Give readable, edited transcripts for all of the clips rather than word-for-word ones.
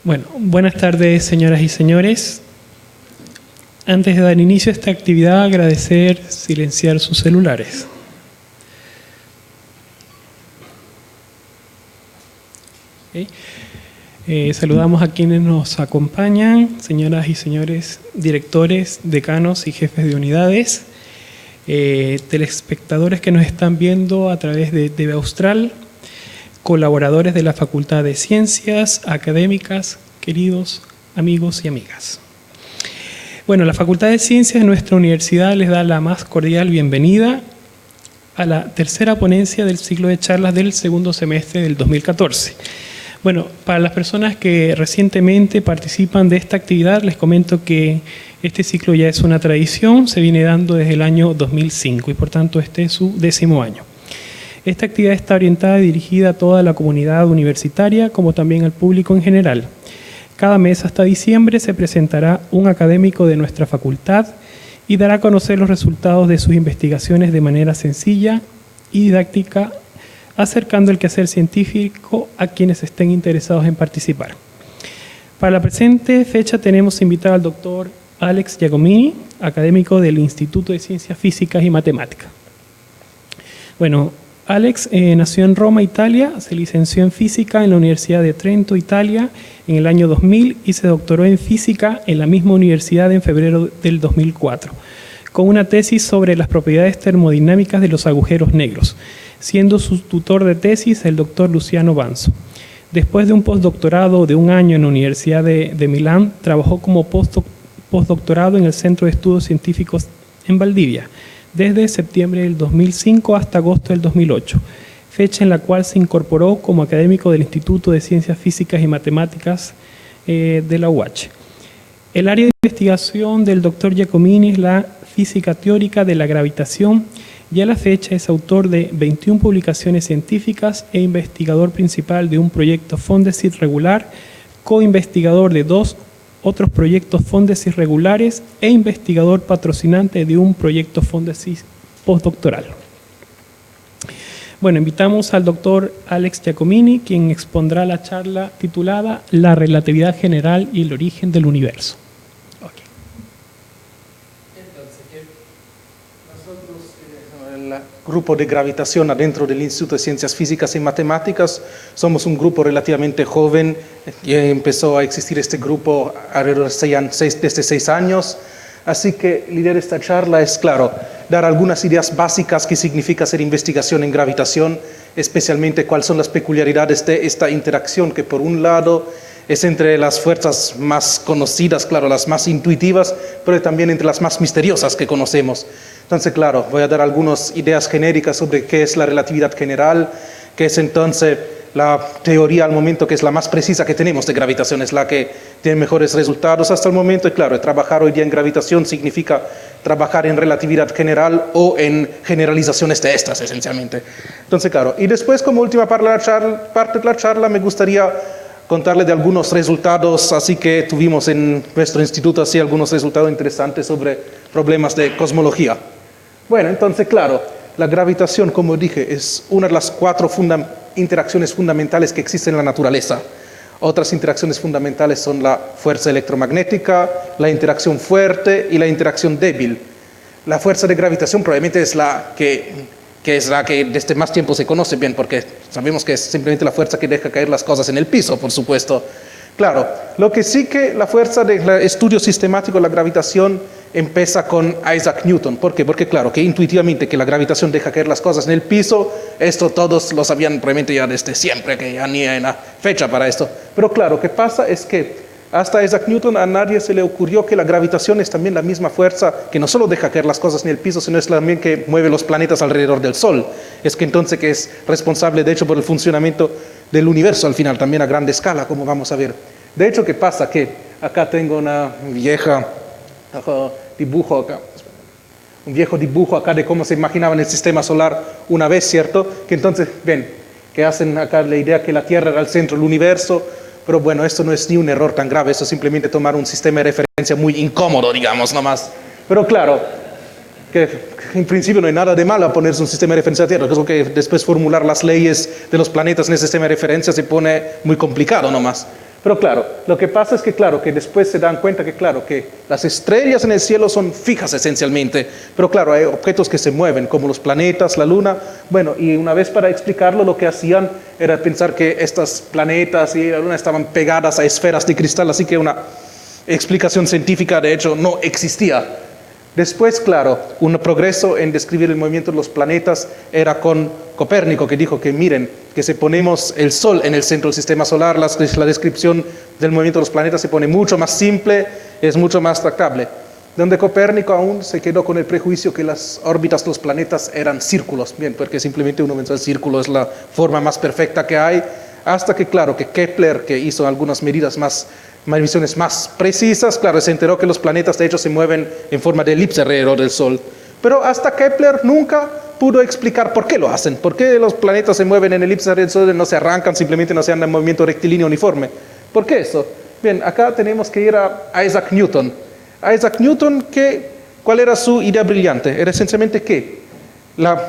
Bueno, buenas tardes, señoras y señores. Antes de dar inicio a esta actividad, agradecer silenciar sus celulares. Okay. Saludamos a quienes nos acompañan, señoras y señores directores, decanos y jefes de unidades, telespectadores que nos están viendo a través de TV Austral, colaboradores de la Facultad de Ciencias, académicas, queridos amigos y amigas. Bueno, la Facultad de Ciencias de nuestra universidad les da la más cordial bienvenida a la tercera ponencia del ciclo de charlas del segundo semestre del 2014. Bueno, para las personas que recientemente participan de esta actividad, les comento que este ciclo ya es una tradición, se viene dando desde el año 2005 y por tanto este es su 10º año. Esta actividad está orientada y dirigida a toda la comunidad universitaria, como también al público en general. Cada mes hasta diciembre se presentará un académico de nuestra facultad y dará a conocer los resultados de sus investigaciones de manera sencilla y didáctica, acercando el quehacer científico a quienes estén interesados en participar. Para la presente fecha tenemos invitado al doctor Alex Giacomini, académico del Instituto de Ciencias Físicas y Matemáticas. Bueno, Alex nació en Roma, Italia, se licenció en Física en la Universidad de Trento, Italia, en el año 2000 y se doctoró en Física en la misma universidad en febrero del 2004, con una tesis sobre las propiedades termodinámicas de los agujeros negros, siendo su tutor de tesis el doctor Luciano Banzo. Después de un postdoctorado de un año en la Universidad de Milán, trabajó como postdoctorado en el Centro de Estudios Científicos en Valdivia, desde septiembre del 2005 hasta agosto del 2008, fecha en la cual se incorporó como académico del Instituto de Ciencias Físicas y Matemáticas de la UH. El área de investigación del doctor Giacomini es la física teórica de la gravitación y a la fecha es autor de 21 publicaciones científicas e investigador principal de un proyecto Fondesit regular, coinvestigador de 2 otros proyectos Fondesit regulares e investigador patrocinante de un proyecto Fondesit postdoctoral. Bueno, invitamos al doctor Alex Giacomini, quien expondrá la charla titulada La relatividad general y el origen del universo. Okay. Entonces, nosotros, el grupo de gravitación adentro del Instituto de Ciencias Físicas y Matemáticas, somos un grupo relativamente joven. Empezó a existir este grupo alrededor de 6 años. Así que la idea de esta charla es, claro, dar algunas ideas básicas que significa hacer investigación en gravitación, especialmente cuáles son las peculiaridades de esta interacción, que por un lado es entre las fuerzas más conocidas, claro, las más intuitivas, pero también entre las más misteriosas que conocemos. Entonces, claro, voy a dar algunas ideas genéricas sobre qué es la relatividad general, qué es entonces la teoría al momento que es la más precisa que tenemos de gravitación, es la que tiene mejores resultados hasta el momento. Y claro, trabajar hoy día en gravitación significa trabajar en relatividad general o en generalizaciones de estas, esencialmente. Entonces, claro, y después, como última parte de la charla, me gustaría contarles de algunos resultados, así que tuvimos en nuestro instituto así algunos resultados interesantes sobre problemas de cosmología. Bueno, entonces, claro, la gravitación, como dije, es una de las 4 interacciones fundamentales que existen en la naturaleza. Otras interacciones fundamentales son la fuerza electromagnética, la interacción fuerte y la interacción débil. La fuerza de gravitación probablemente es la que desde más tiempo se conoce bien, porque sabemos que es simplemente la fuerza que deja caer las cosas en el piso, por supuesto. Claro, lo que sí que la fuerza del estudio sistemático de la gravitación empieza con Isaac Newton. ¿Por qué? Porque claro, que intuitivamente que la gravitación deja caer las cosas en el piso, esto todos lo sabían probablemente ya desde siempre, que ya ni hay una fecha para esto. Pero claro, lo que pasa es que hasta Isaac Newton a nadie se le ocurrió que la gravitación es también la misma fuerza que no solo deja caer las cosas en el piso, sino es también que mueve los planetas alrededor del Sol. Es que entonces que es responsable de hecho por el funcionamiento del universo al final, también a gran escala, como vamos a ver. De hecho, ¿qué pasa? Que acá tengo un viejo dibujo acá de cómo se imaginaba en el sistema solar una vez, ¿cierto? Que entonces, ven, que hacen acá la idea que la Tierra era el centro del universo, pero bueno, esto no es ni un error tan grave, esto es simplemente tomar un sistema de referencia muy incómodo, digamos, nomás. Pero claro, que en principio no hay nada de malo a ponerse un sistema de referencia a Tierra, creo que después formular las leyes de los planetas en el sistema de referencia se pone muy complicado nomás. Pero claro, lo que pasa es que claro, que después se dan cuenta que claro, que las estrellas en el cielo son fijas esencialmente, pero claro, hay objetos que se mueven, como los planetas, la luna. Bueno, y una vez para explicarlo, lo que hacían era pensar que estos planetas y la luna estaban pegadas a esferas de cristal, así que una explicación científica de hecho no existía. Después, claro, un progreso en describir el movimiento de los planetas era con Copérnico, que dijo que miren, que si ponemos el Sol en el centro del sistema solar, la descripción del movimiento de los planetas se pone mucho más simple, es mucho más tractable. Donde Copérnico aún se quedó con el prejuicio que las órbitas de los planetas eran círculos, bien, porque simplemente uno pensó el círculo es la forma más perfecta que hay, hasta que, claro, que Kepler, que hizo algunas medidas mediciones más precisas, claro, se enteró que los planetas de hecho se mueven en forma de elipse alrededor del Sol. Pero hasta Kepler nunca pudo explicar por qué lo hacen, por qué los planetas se mueven en elipse alrededor del Sol y no se arrancan, simplemente no se andan en movimiento rectilíneo uniforme. ¿Por qué eso? Bien, acá tenemos que ir a Isaac Newton. Isaac Newton, ¿cuál era su idea brillante? Era esencialmente que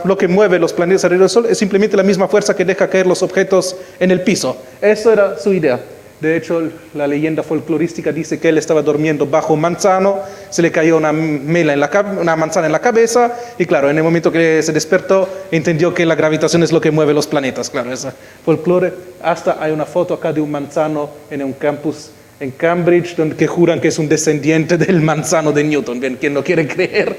lo que mueve los planetas alrededor del Sol es simplemente la misma fuerza que deja caer los objetos en el piso. Eso era su idea. De hecho, la leyenda folclorística dice que él estaba durmiendo bajo un manzano, se le cayó una manzana en la cabeza, y claro, en el momento que se despertó, entendió que la gravitación es lo que mueve los planetas. Claro, esa folclore. Hasta hay una foto acá de un manzano en un campus en Cambridge, que juran que es un descendiente del manzano de Newton. Bien, ¿quién no quiere creer?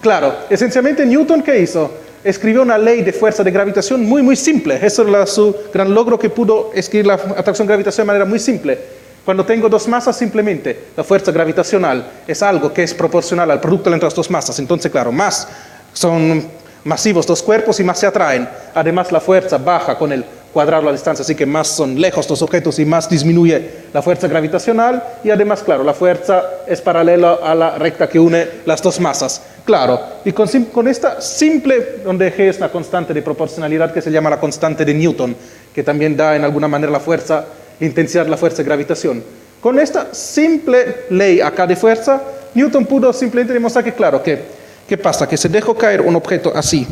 Claro, esencialmente Newton, ¿qué hizo? Escribió una ley de fuerza de gravitación muy, muy simple. Eso era su gran logro, que pudo escribir la atracción gravitacional de manera muy simple. Cuando tengo dos masas, simplemente la fuerza gravitacional es algo que es proporcional al producto entre las dos masas. Entonces, claro, más son masivos dos cuerpos y más se atraen. Además, la fuerza baja con el cuadrado de la distancia, así que más son lejos los objetos y más disminuye la fuerza gravitacional. Y además, claro, la fuerza es paralela a la recta que une las dos masas. Claro, y con esta simple, donde G es una constante de proporcionalidad que se llama la constante de Newton, que también da en alguna manera la fuerza, intensidad de la fuerza de gravitación. Con esta simple ley acá de fuerza, Newton pudo simplemente demostrar que, claro, ¿qué pasa? Que se dejó caer un objeto así,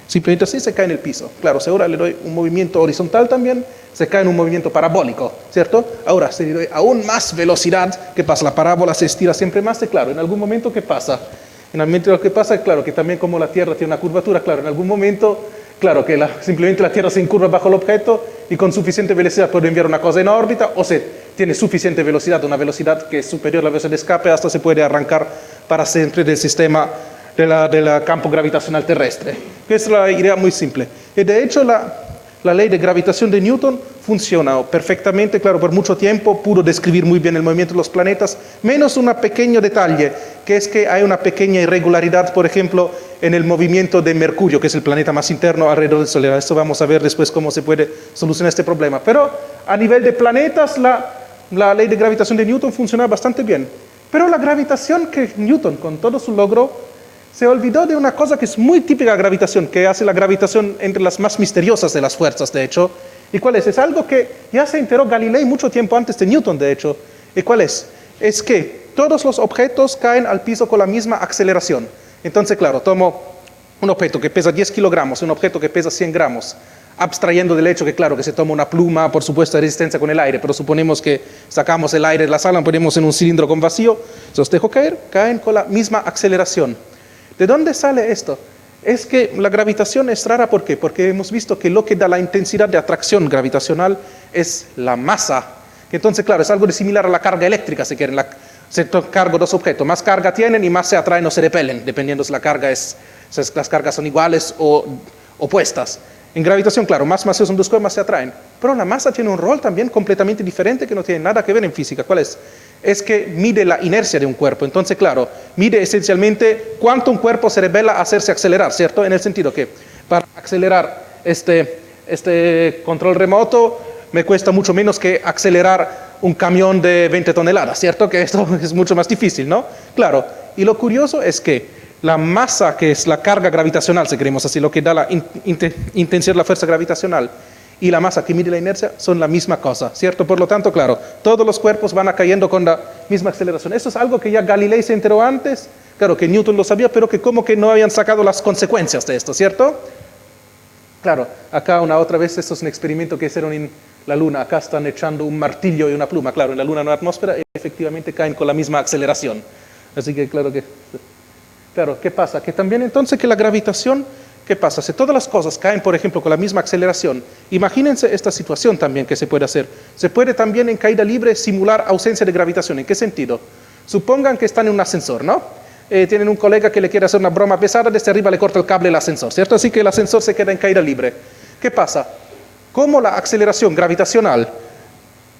simplemente así se cae en el piso. Claro, si ahora le doy un movimiento horizontal también, se cae en un movimiento parabólico, ¿cierto? Ahora, si le doy aún más velocidad, ¿qué pasa? La parábola se estira siempre más, y claro, en algún momento, ¿qué pasa? Finalmente lo que pasa es, claro, que también como la Tierra tiene una curvatura, claro, en algún momento, claro, que simplemente la Tierra se incurva bajo el objeto y con suficiente velocidad puede enviar una cosa en órbita, o se tiene suficiente velocidad, una velocidad que es superior a la velocidad de escape, hasta se puede arrancar para siempre del sistema del campo gravitacional terrestre. Es la idea muy simple. Y de hecho, la ley de gravitación de Newton funciona perfectamente, claro, por mucho tiempo pudo describir muy bien el movimiento de los planetas, menos un pequeño detalle, que es que hay una pequeña irregularidad, por ejemplo, en el movimiento de Mercurio, que es el planeta más interno alrededor del Sol. Esto vamos a ver después cómo se puede solucionar este problema. Pero a nivel de planetas, la ley de gravitación de Newton funciona bastante bien. Pero la gravitación que Newton, con todo su logro, se olvidó de una cosa que es muy típica de la gravitación, que hace la gravitación entre las más misteriosas de las fuerzas, de hecho. ¿Y cuál es? Es algo que ya se enteró Galilei mucho tiempo antes de Newton, de hecho. ¿Y cuál es? Es que todos los objetos caen al piso con la misma aceleración. Entonces, claro, tomo un objeto que pesa 10 kilogramos, un objeto que pesa 100 gramos, abstrayendo del hecho que, claro, que se toma una pluma, por supuesto, de resistencia con el aire, pero suponemos que sacamos el aire de la sala, lo ponemos en un cilindro con vacío, se los dejo caer, caen con la misma aceleración. ¿De dónde sale esto? Es que la gravitación es rara, ¿por qué? Porque hemos visto que lo que da la intensidad de atracción gravitacional es la masa. Entonces, claro, es algo similar a la carga eléctrica, si quieren. Se cargan dos objetos, más carga tienen y más se atraen o se repelen, dependiendo si las cargas son iguales o opuestas. En gravitación, claro, más masivos son dos cosas, más se atraen. Pero la masa tiene un rol también completamente diferente que no tiene nada que ver en física. ¿Cuál es? Es que mide la inercia de un cuerpo. Entonces, claro, mide esencialmente cuánto un cuerpo se revela a hacerse acelerar, ¿cierto? En el sentido que para acelerar este control remoto me cuesta mucho menos que acelerar un camión de 20 toneladas, ¿cierto? Que esto es mucho más difícil, ¿no? Claro, y lo curioso es que la masa, que es la carga gravitacional, si queremos así, lo que da la intensidad de la fuerza gravitacional, y la masa que mide la inercia son la misma cosa, ¿cierto? Por lo tanto, claro, todos los cuerpos van cayendo con la misma aceleración. Esto es algo que ya Galilei se enteró antes, claro que Newton lo sabía, pero que como que no habían sacado las consecuencias de esto, ¿cierto? Claro, acá una otra vez, esto es un experimento que hicieron en la Luna, acá están echando un martillo y una pluma. Claro, en la Luna no hay atmósfera y efectivamente caen con la misma aceleración. Así que claro, ¿qué pasa? Que también entonces que la gravitación, ¿qué pasa? Si todas las cosas caen, por ejemplo, con la misma aceleración, imagínense esta situación también que se puede hacer. Se puede también en caída libre simular ausencia de gravitación. ¿En qué sentido? Supongan que están en un ascensor, ¿no? Tienen un colega que le quiere hacer una broma pesada, desde arriba le corta el cable del ascensor, ¿cierto? Así que el ascensor se queda en caída libre. ¿Qué pasa? Como la aceleración gravitacional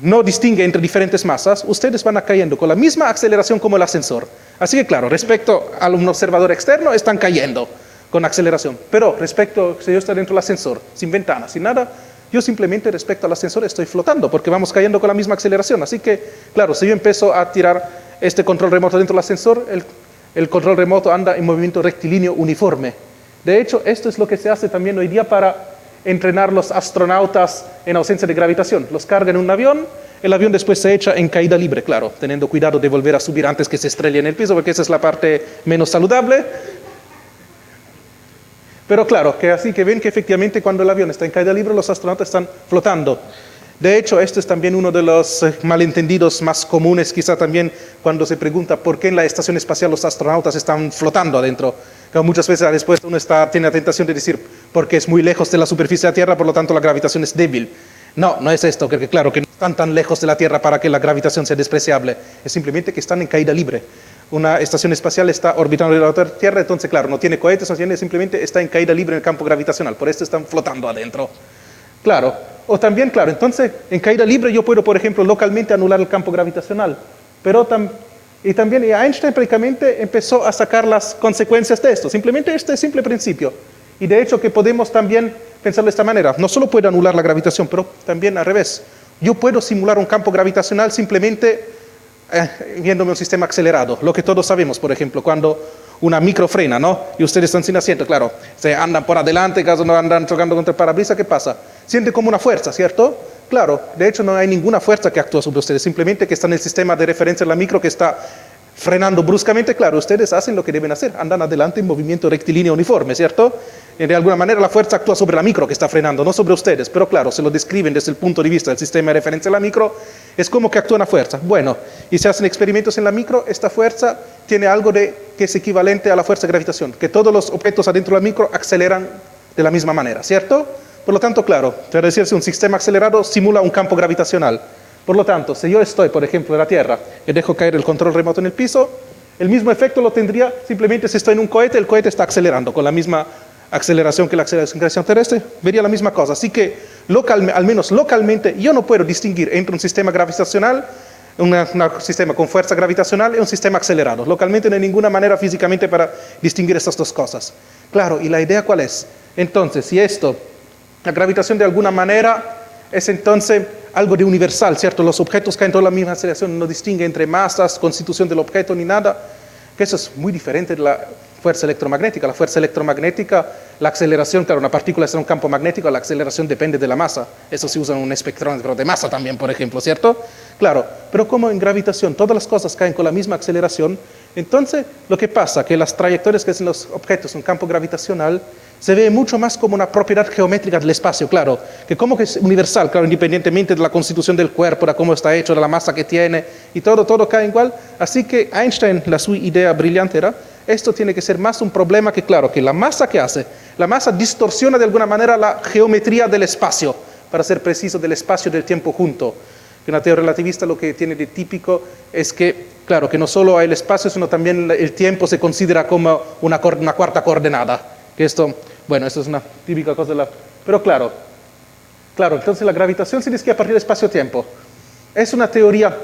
no distingue entre diferentes masas, ustedes van a cayendo con la misma aceleración como el ascensor. Así que claro, respecto a un observador externo, están cayendo con aceleración. Pero respecto, si yo estoy dentro del ascensor, sin ventana, sin nada, yo simplemente respecto al ascensor estoy flotando, porque vamos cayendo con la misma aceleración. Así que, claro, si yo empiezo a tirar este control remoto dentro del ascensor, el control remoto anda en movimiento rectilíneo uniforme. De hecho, esto es lo que se hace también hoy día para entrenar los astronautas en ausencia de gravitación. Los cargan en un avión, el avión después se echa en caída libre, claro, teniendo cuidado de volver a subir antes que se estrelle en el piso, porque esa es la parte menos saludable. Pero claro, que así que ven que efectivamente cuando el avión está en caída libre, los astronautas están flotando. De hecho, este es también uno de los malentendidos más comunes, quizá también cuando se pregunta por qué en la estación espacial los astronautas están flotando adentro. Como muchas veces la respuesta uno tiene la tentación de decir, porque es muy lejos de la superficie de la Tierra, por lo tanto la gravitación es débil. No, no es esto, porque claro, que no están tan lejos de la Tierra para que la gravitación sea despreciable. Es simplemente que están en caída libre. Una estación espacial está orbitando la Tierra, entonces claro, no tiene cohetes, no tiene, simplemente está en caída libre en el campo gravitacional, por esto están flotando adentro. Claro, o también, claro, entonces en caída libre yo puedo, por ejemplo, localmente anular el campo gravitacional, pero también Einstein prácticamente empezó a sacar las consecuencias de esto, simplemente este simple principio. Y de hecho que podemos también pensar de esta manera, no solo puedo anular la gravitación, pero también al revés. Yo puedo simular un campo gravitacional simplemente viéndome un sistema acelerado, lo que todos sabemos, por ejemplo, cuando una micro frena, ¿no? Y ustedes están sin asiento, claro, se andan por adelante, caso no andan chocando contra el parabrisas, ¿qué pasa? Siente como una fuerza, ¿cierto? Claro, de hecho no hay ninguna fuerza que actúa sobre ustedes, simplemente que está en el sistema de referencia en la micro que está frenando bruscamente, claro, ustedes hacen lo que deben hacer, andan adelante en movimiento rectilíneo uniforme, ¿cierto? De alguna manera la fuerza actúa sobre la micro que está frenando, no sobre ustedes, pero claro, se lo describen desde el punto de vista del sistema de referencia en la micro, es como que actúa una fuerza. Bueno, y se hacen experimentos en la micro, esta fuerza tiene algo que es equivalente a la fuerza de gravitación, que todos los objetos adentro de la micro aceleran de la misma manera, ¿cierto? Por lo tanto, claro, para decirse un sistema acelerado simula un campo gravitacional. Por lo tanto, si yo estoy, por ejemplo, en la Tierra y dejo caer el control remoto en el piso, el mismo efecto lo tendría simplemente si estoy en un cohete, el cohete está acelerando con la misma aceleración que la aceleración terrestre, vería la misma cosa. Así que, al menos localmente, yo no puedo distinguir entre un sistema gravitacional, un sistema con fuerza gravitacional y un sistema acelerado. Localmente no hay ninguna manera físicamente para distinguir estas dos cosas. Claro, ¿y la idea cuál es? Entonces, si la gravitación de alguna manera es entonces algo de universal, ¿cierto? Los objetos caen en toda la misma aceleración, no distingue entre masas, constitución del objeto ni nada, que eso es muy diferente de la fuerza electromagnética. La fuerza electromagnética, la aceleración, claro, una partícula está en un campo magnético, la aceleración depende de la masa. Eso se usa en un espectrómetro de masa también, por ejemplo, ¿cierto? Claro, pero como en gravitación todas las cosas caen con la misma aceleración, entonces lo que pasa es que las trayectorias que hacen los objetos en un campo gravitacional se ve mucho más como una propiedad geométrica del espacio, claro, que como que es universal, claro, independientemente de la constitución del cuerpo, de cómo está hecho, de la masa que tiene, y todo cae igual. Así que Einstein, su idea brillante era, esto tiene que ser más un problema que, claro, que la masa que hace, la masa distorsiona de alguna manera la geometría del espacio, para ser preciso, del espacio y del tiempo junto. En la teoría relativista lo que tiene de típico es que, claro, que no solo hay el espacio, sino también el tiempo se considera como una cuarta coordenada. Que esto, bueno, esto es una típica cosa de la... Pero claro, entonces la gravitación se describe a partir del espacio-tiempo. Es una teoría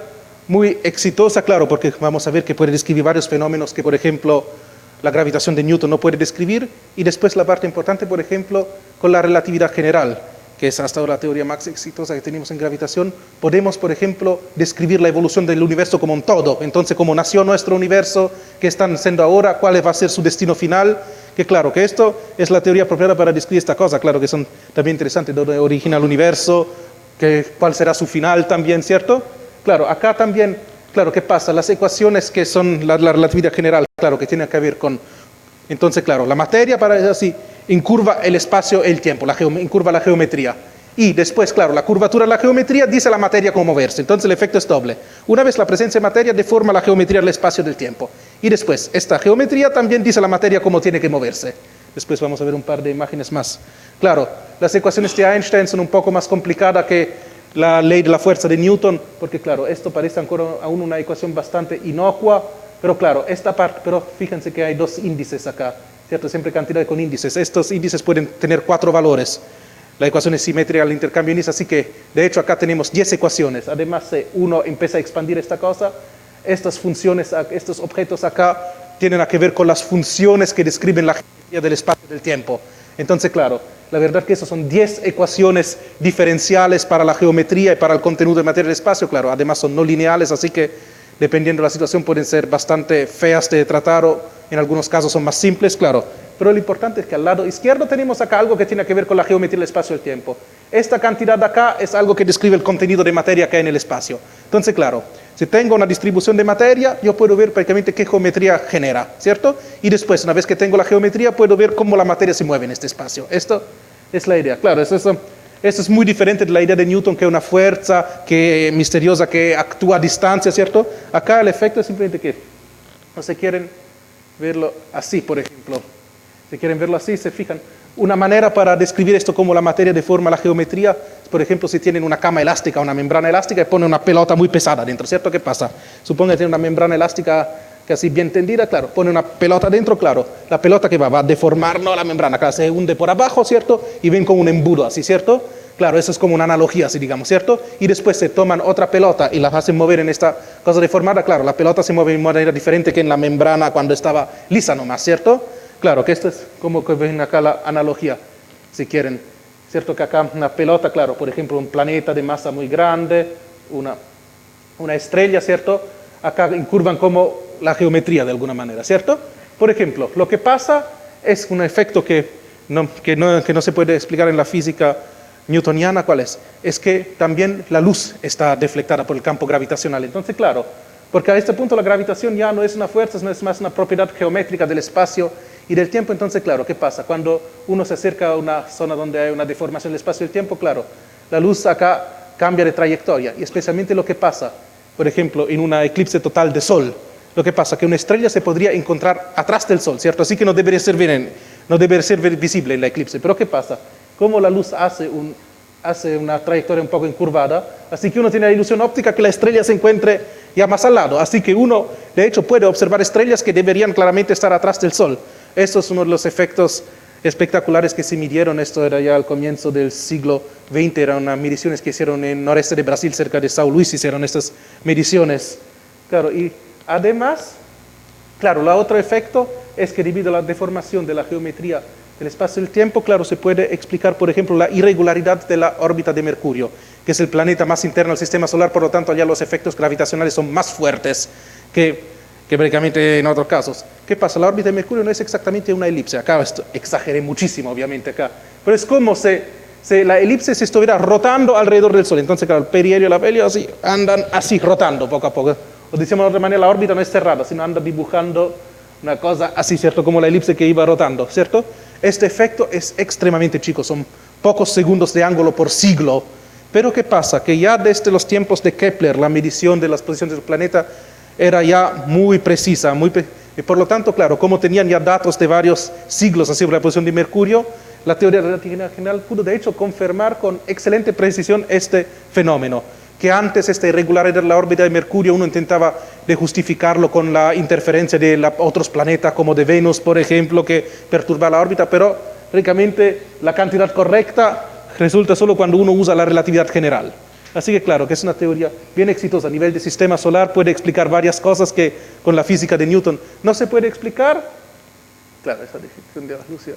muy exitosa, claro, porque vamos a ver que puede describir varios fenómenos que, por ejemplo, la gravitación de Newton no puede describir, y después la parte importante, por ejemplo, con la relatividad general, que es hasta ahora la teoría más exitosa que tenemos en gravitación, podemos, por ejemplo, describir la evolución del universo como un todo. Entonces, cómo nació nuestro universo, qué están siendo ahora, cuál va a ser su destino final, que claro, que esto es la teoría apropiada para describir esta cosa, claro que son también interesantes, de dónde origina el universo, cuál será su final también, ¿cierto? Claro, acá también, claro, ¿qué pasa? Las ecuaciones que son la relatividad general, claro, que tienen que ver con, entonces, claro, la materia para así, incurva el espacio y el tiempo, incurva la geometría. Y después, claro, la curvatura de la geometría dice a la materia cómo moverse. Entonces el efecto es doble. Una vez la presencia de materia deforma la geometría del espacio y del tiempo. Y después, esta geometría también dice a la materia cómo tiene que moverse. Después vamos a ver un par de imágenes más. Claro, las ecuaciones de Einstein son un poco más complicadas que la ley de la fuerza de Newton, porque claro, esto parece aún una ecuación bastante inocua, pero claro, esta parte, pero fíjense que hay dos índices acá, ¿cierto? Siempre cantidad con índices. Estos índices pueden tener 4 valores. La ecuación es simétrica al intercambio índice, así que de hecho acá tenemos 10 ecuaciones. Además, uno empieza a expandir esta cosa. Estas funciones, estos objetos acá tienen que ver con las funciones que describen la geometría del espacio y del tiempo. Entonces, claro, la verdad que esas son 10 ecuaciones diferenciales para la geometría y para el contenido de materia del espacio. Claro, además son no lineales, así que dependiendo de la situación pueden ser bastante feas de tratar o en algunos casos son más simples, claro. Pero lo importante es que al lado izquierdo tenemos acá algo que tiene que ver con la geometría del espacio y el tiempo. Esta cantidad de acá es algo que describe el contenido de materia que hay en el espacio. Entonces, claro, si tengo una distribución de materia, yo puedo ver prácticamente qué geometría genera, ¿cierto? Y después, una vez que tengo la geometría, puedo ver cómo la materia se mueve en este espacio. Esto es la idea. Claro, eso es muy diferente de la idea de Newton, que es una fuerza misteriosa que actúa a distancia, ¿cierto? Acá el efecto es simplemente que no se quieren verlo así, por ejemplo. Si quieren verlo así, se fijan. Una manera para describir esto como la materia deforma la geometría, por ejemplo, si tienen una cama elástica, una membrana elástica y ponen una pelota muy pesada dentro, ¿cierto? ¿Qué pasa? Supongo que tienen una membrana elástica que así bien tendida, claro, pone una pelota dentro, claro, la pelota que va a deformar, no la membrana, claro, se hunde por abajo, ¿cierto? Y ven como un embudo así, ¿cierto? Claro, eso es como una analogía, así digamos, ¿cierto? Y después se toman otra pelota y la hacen mover en esta cosa deformada, claro, la pelota se mueve de manera diferente que en la membrana cuando estaba lisa nomás, ¿cierto? Claro, que esto es como que ven acá la analogía, si quieren. Cierto que acá una pelota, claro, por ejemplo, un planeta de masa muy grande, una estrella, ¿cierto? Acá incurvan como la geometría de alguna manera, ¿cierto? Por ejemplo, lo que pasa es un efecto que no se puede explicar en la física newtoniana. ¿Cuál es? Es que también la luz está deflectada por el campo gravitacional. Entonces, claro, porque a este punto la gravitación ya no es una fuerza, no es más una propiedad geométrica del espacio y del tiempo. Entonces, claro, ¿qué pasa? Cuando uno se acerca a una zona donde hay una deformación del espacio y del tiempo, claro, la luz acá cambia de trayectoria. Y especialmente lo que pasa, por ejemplo, en una eclipse total de Sol, lo que pasa es que una estrella se podría encontrar atrás del Sol, ¿cierto? Así que no debería ser visible en la eclipse. Pero ¿qué pasa? Como la luz hace una trayectoria un poco incurvada, así que uno tiene la ilusión óptica que la estrella se encuentre ya más al lado. Así que uno, de hecho, puede observar estrellas que deberían claramente estar atrás del Sol. Esto es uno de los efectos espectaculares que se midieron. Esto era ya al comienzo del siglo XX, eran unas mediciones que hicieron en el noreste de Brasil, cerca de São Luís, hicieron estas mediciones. Claro, y además, claro, el otro efecto es que debido a la deformación de la geometría del espacio y el tiempo, claro, se puede explicar, por ejemplo, la irregularidad de la órbita de Mercurio, que es el planeta más interno al sistema solar, por lo tanto, allá los efectos gravitacionales son más fuertes que prácticamente en otros casos. ¿Qué pasa? La órbita de Mercurio no es exactamente una elipse. Acá exageré muchísimo, obviamente, acá. Pero es como si la elipse se estuviera rotando alrededor del Sol. Entonces, claro, el perihelio y la helio así, andan así, rotando poco a poco. O decimos de otra manera, la órbita no es cerrada, sino anda dibujando una cosa así, ¿cierto? Como la elipse que iba rotando, ¿cierto? Este efecto es extremadamente chico, son pocos segundos de ángulo por siglo. Pero ¿qué pasa? Que ya desde los tiempos de Kepler, la medición de las posiciones del planeta era ya muy precisa, y por lo tanto, claro, como tenían ya datos de varios siglos sobre la posición de Mercurio, la teoría de la relatividad general pudo de hecho confirmar con excelente precisión este fenómeno, que antes esta irregularidad de la órbita de Mercurio uno intentaba de justificarlo con la interferencia de otros planetas como de Venus, por ejemplo, que perturba la órbita, pero prácticamente la cantidad correcta resulta solo cuando uno usa la relatividad general. Así que claro, que es una teoría bien exitosa a nivel de sistema solar, puede explicar varias cosas que con la física de Newton no se puede explicar. Claro, esa definición de la luz.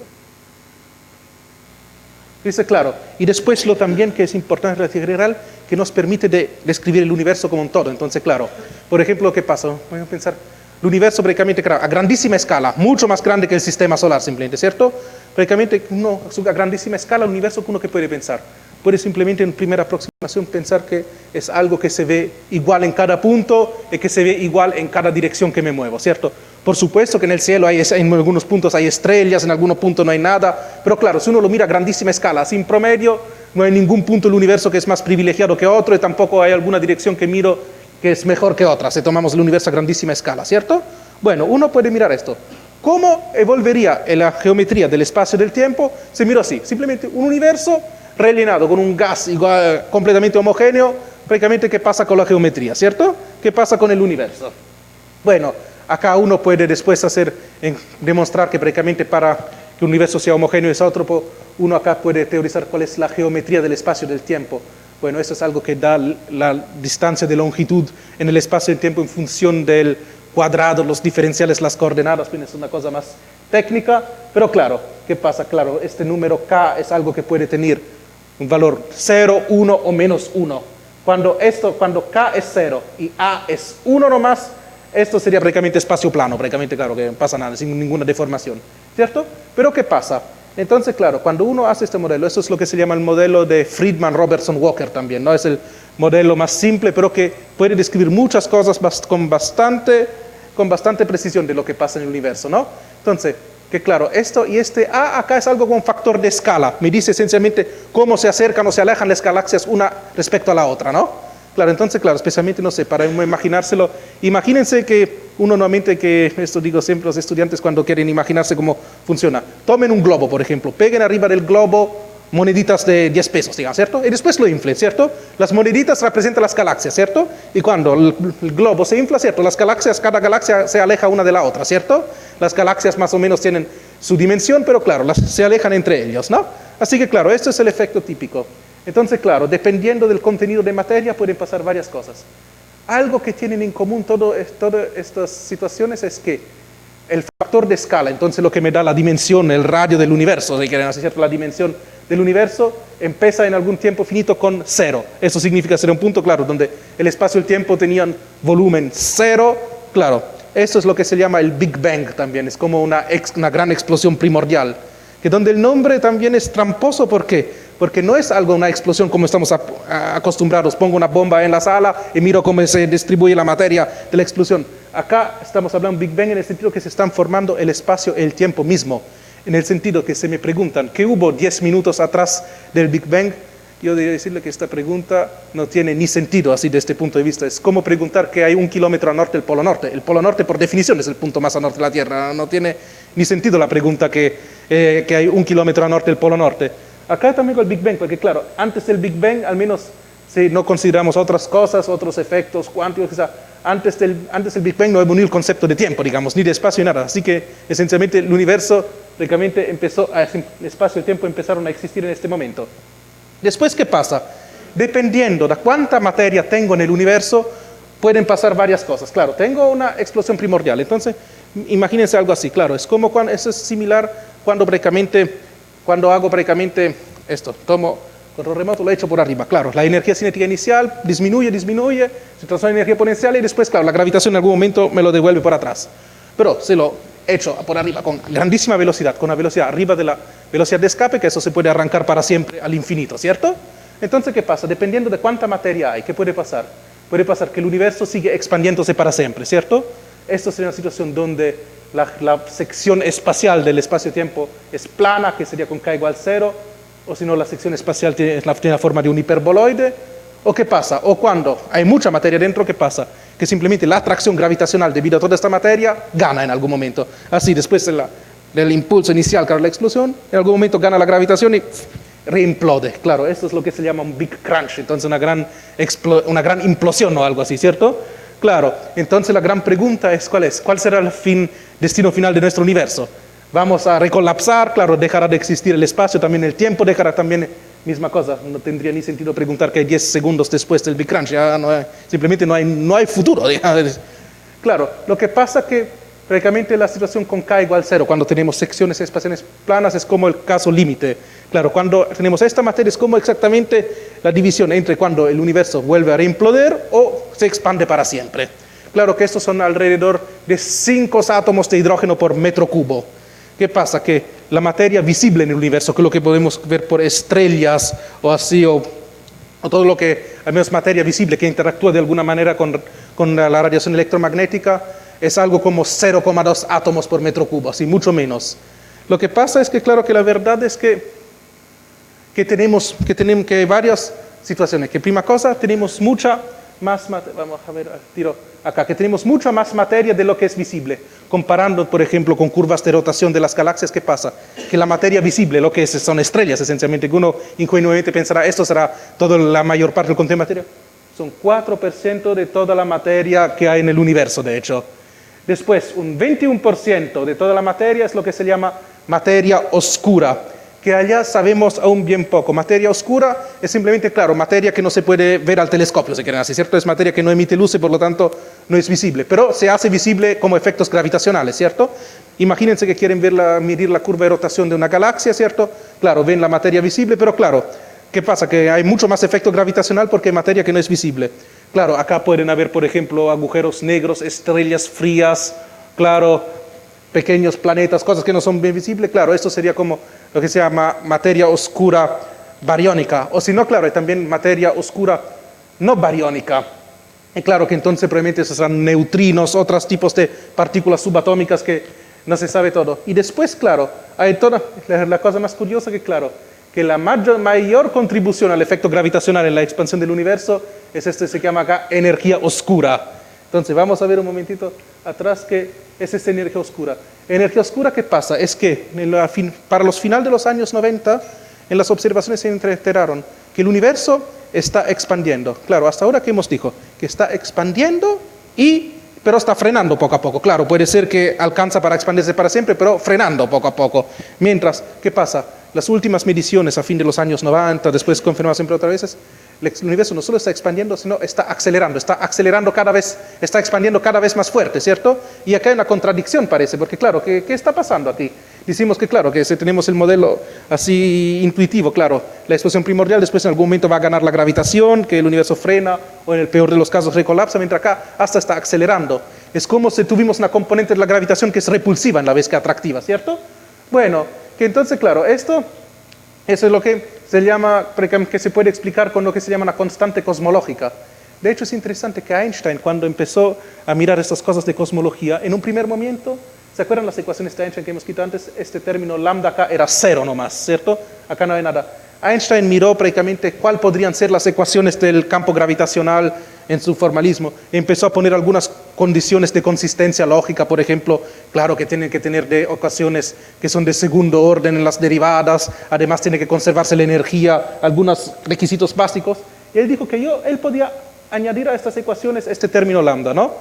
Dice, claro, y después lo también que es importante en la relatividad general, que nos permite describir el universo como un todo. Entonces, claro, por ejemplo, ¿qué pasa? Voy a pensar, el universo prácticamente a grandísima escala, mucho más grande que el sistema solar simplemente, ¿cierto? Prácticamente a grandísima escala el universo que uno que puede pensar. Puede simplemente en primera aproximación pensar que es algo que se ve igual en cada punto y que se ve igual en cada dirección que me muevo, ¿cierto? Por supuesto que en el cielo en algunos puntos hay estrellas, en algunos puntos no hay nada, pero claro, si uno lo mira a grandísima escala, así en promedio, no hay ningún punto del universo que es más privilegiado que otro y tampoco hay alguna dirección que miro que es mejor que otra, si tomamos el universo a grandísima escala, ¿cierto? Bueno, uno puede mirar esto. ¿Cómo evolvería en la geometría del espacio y del tiempo? Se mira así, simplemente un universo rellenado con un gas igual, completamente homogéneo, prácticamente ¿qué pasa con la geometría, cierto? ¿Qué pasa con el universo? Bueno, acá uno puede después demostrar que prácticamente para que un universo sea homogéneo y isótropo, uno acá puede teorizar cuál es la geometría del espacio y del tiempo. Bueno, eso es algo que da la distancia de longitud en el espacio y el tiempo en función del cuadrado, los diferenciales, las coordenadas, pues es una cosa más técnica, pero claro, ¿qué pasa? Claro, este número k es algo que puede tener un valor 0, 1 o menos 1. Cuando k es 0 y a es 1 nomás, esto sería prácticamente espacio plano, prácticamente claro, que no pasa nada, sin ninguna deformación, ¿cierto? Pero ¿qué pasa? Entonces, claro, cuando uno hace este modelo, eso es lo que se llama el modelo de Friedman-Robertson-Walker también, ¿no? Es el modelo más simple, pero que puede describir muchas cosas con bastante precisión de lo que pasa en el universo, ¿no? Entonces, que claro, esto y este A acá es algo con factor de escala, me dice esencialmente cómo se acercan o se alejan las galaxias una respecto a la otra, ¿no? Claro, entonces, claro, especialmente, no sé, para imaginárselo, imagínense que uno normalmente, que esto digo siempre a los estudiantes cuando quieren imaginarse cómo funciona, tomen un globo, por ejemplo, peguen arriba del globo moneditas de 10 pesos, digamos, ¿cierto? Y después lo inflen, ¿cierto? Las moneditas representan las galaxias, ¿cierto? Y cuando el globo se infla, ¿cierto? Las galaxias, cada galaxia se aleja una de la otra, ¿cierto? Las galaxias más o menos tienen su dimensión, pero claro, se alejan entre ellos, ¿no? Así que claro, esto es el efecto típico. Entonces, claro, dependiendo del contenido de materia pueden pasar varias cosas. Algo que tienen en común todas estas situaciones es que el factor de escala, entonces lo que me da la dimensión, el radio del universo, si quieren hacer cierto, la dimensión del universo empieza en algún tiempo finito con 0. Eso significa ser un punto, claro, donde el espacio y el tiempo tenían volumen 0, claro. Eso es lo que se llama el Big Bang también, es como una gran explosión primordial. Que donde el nombre también es tramposo, ¿por qué? Porque no es una explosión como estamos acostumbrados, pongo una bomba en la sala y miro cómo se distribuye la materia de la explosión. Acá estamos hablando de Big Bang en el sentido que se están formando el espacio y el tiempo mismo, en el sentido que se me preguntan, ¿qué hubo 10 minutos atrás del Big Bang? Yo debería decirle que esta pregunta no tiene ni sentido así de este punto de vista. Es como preguntar que hay 1 kilómetro al norte del Polo Norte. El Polo Norte por definición es el punto más al norte de la Tierra. No tiene ni sentido la pregunta que hay 1 kilómetro al norte del Polo Norte. Acá también con el Big Bang, porque claro, antes del Big Bang, al menos si no consideramos otras cosas, otros efectos cuánticos, quizá, antes del Big Bang no hubo ni el concepto de tiempo, digamos, ni de espacio, ni nada. Así que esencialmente el universo, prácticamente el espacio y el tiempo empezaron a existir en este momento. Después, ¿qué pasa? Dependiendo de cuánta materia tengo en el universo, pueden pasar varias cosas. Claro, tengo una explosión primordial, entonces imagínense algo así, claro, es como eso es similar cuando hago prácticamente esto, tomo control remoto, lo echo por arriba, claro, la energía cinética inicial disminuye, se transforma en energía exponencial y después, claro, la gravitación en algún momento me lo devuelve por atrás. Pero se lo echo por arriba con grandísima velocidad, con una velocidad arriba de la velocidad de escape, que eso se puede arrancar para siempre al infinito, ¿cierto? Entonces, ¿qué pasa? Dependiendo de cuánta materia hay, ¿qué puede pasar? Puede pasar que el universo sigue expandiéndose para siempre, ¿cierto? Esto sería una situación donde la sección espacial del espacio-tiempo es plana, que sería con k igual 0, o si no, la sección espacial tiene la forma de un hiperboloide. ¿O qué pasa? O cuando hay mucha materia dentro, ¿qué pasa? Que simplemente la atracción gravitacional debido a toda esta materia gana en algún momento. Así, después del impulso inicial, claro, la explosión, en algún momento gana la gravitación y reimplode. Claro, esto es lo que se llama un Big Crunch, entonces una gran implosión o algo así, ¿cierto? Claro, entonces la gran pregunta es ¿cuál es? ¿Cuál será el destino final de nuestro universo? Vamos a recolapsar, claro, dejará de existir el espacio, también el tiempo dejará también, misma cosa, no tendría ni sentido preguntar qué hay 10 segundos después del Big Crunch, ya simplemente no hay futuro. Digamos. Claro, lo que pasa es que prácticamente la situación con k igual 0, cuando tenemos secciones espaciales planas, es como el caso límite. Claro, cuando tenemos esta materia es como exactamente la división entre cuando el universo vuelve a reimploder o se expande para siempre. Claro que estos son alrededor de 5 átomos de hidrógeno por metro cubo. ¿Qué pasa? Que la materia visible en el universo, que es lo que podemos ver por estrellas o así, o todo lo que, al menos materia visible que interactúa de alguna manera con la radiación electromagnética, es algo como 0,2 átomos por metro cubo, así mucho menos. Lo que pasa es que, claro, que la verdad es que que hay varias situaciones. Que primera cosa, tenemos mucha más materia, vamos a ver, tiro acá, que tenemos mucha más materia de lo que es visible. Comparando, por ejemplo, con curvas de rotación de las galaxias, ¿qué pasa? Que la materia visible, lo que es, son estrellas esencialmente, que uno ingenuamente pensará, esto será toda la mayor parte del contenido de materia. Son 4% de toda la materia que hay en el universo, de hecho. Después, un 21% de toda la materia es lo que se llama materia oscura, que allá sabemos aún bien poco. Materia oscura es simplemente, claro, materia que no se puede ver al telescopio, si quieren así, ¿cierto? Es materia que no emite luz y por lo tanto no es visible, pero se hace visible como efectos gravitacionales, ¿cierto? Imagínense que quieren medir la curva de rotación de una galaxia, ¿cierto? Claro, ven la materia visible, pero claro, ¿qué pasa? Que hay mucho más efecto gravitacional porque hay materia que no es visible. Claro, acá pueden haber, por ejemplo, agujeros negros, estrellas frías, claro, pequeños planetas, cosas que no son bien visibles. Claro, esto sería como lo que se llama materia oscura bariónica. O si no, claro, hay también materia oscura no bariónica. Y claro que entonces probablemente esos serán neutrinos, otros tipos de partículas subatómicas que no se sabe todo. Y después, claro, hay toda la cosa más curiosa que, claro, que la mayor contribución al efecto gravitacional en la expansión del universo es se llama acá energía oscura. Entonces vamos a ver un momentito atrás que es esta energía oscura. Energía oscura, ¿qué pasa? Es que para los finales de los años 90, en las observaciones se enteraron que el universo está expandiendo. Claro, hasta ahora que hemos dicho que está expandiendo pero está frenando poco a poco. Claro, puede ser que alcanza para expandirse para siempre, pero frenando poco a poco. Mientras, ¿qué pasa? Las últimas mediciones a fin de los años 90, después confirmadas siempre otras veces, el universo no solo está expandiendo, sino está expandiendo cada vez más fuerte, ¿cierto? Y acá hay una contradicción, parece, porque claro, ¿qué está pasando aquí? Decimos que claro, que si tenemos el modelo así intuitivo, claro, la explosión primordial después en algún momento va a ganar la gravitación, que el universo frena, o en el peor de los casos recolapsa, mientras acá hasta está acelerando. Es como si tuviéramos una componente de la gravitación que es repulsiva en la vez que atractiva, ¿cierto? Bueno, que entonces, claro, eso es lo que se llama, que se puede explicar con lo que se llama una constante cosmológica. De hecho, es interesante que Einstein, cuando empezó a mirar estas cosas de cosmología, en un primer momento, ¿se acuerdan las ecuaciones de Einstein que hemos quitado antes? Este término lambda acá era cero nomás, ¿cierto? Acá no hay nada. Einstein miró prácticamente cuáles podrían ser las ecuaciones del campo gravitacional en su formalismo. Empezó a poner algunas condiciones de consistencia lógica, por ejemplo, claro que tienen que tener de ecuaciones que son de segundo orden en las derivadas, además tiene que conservarse la energía, algunos requisitos básicos. Y él dijo que él podía añadir a estas ecuaciones este término lambda, ¿no?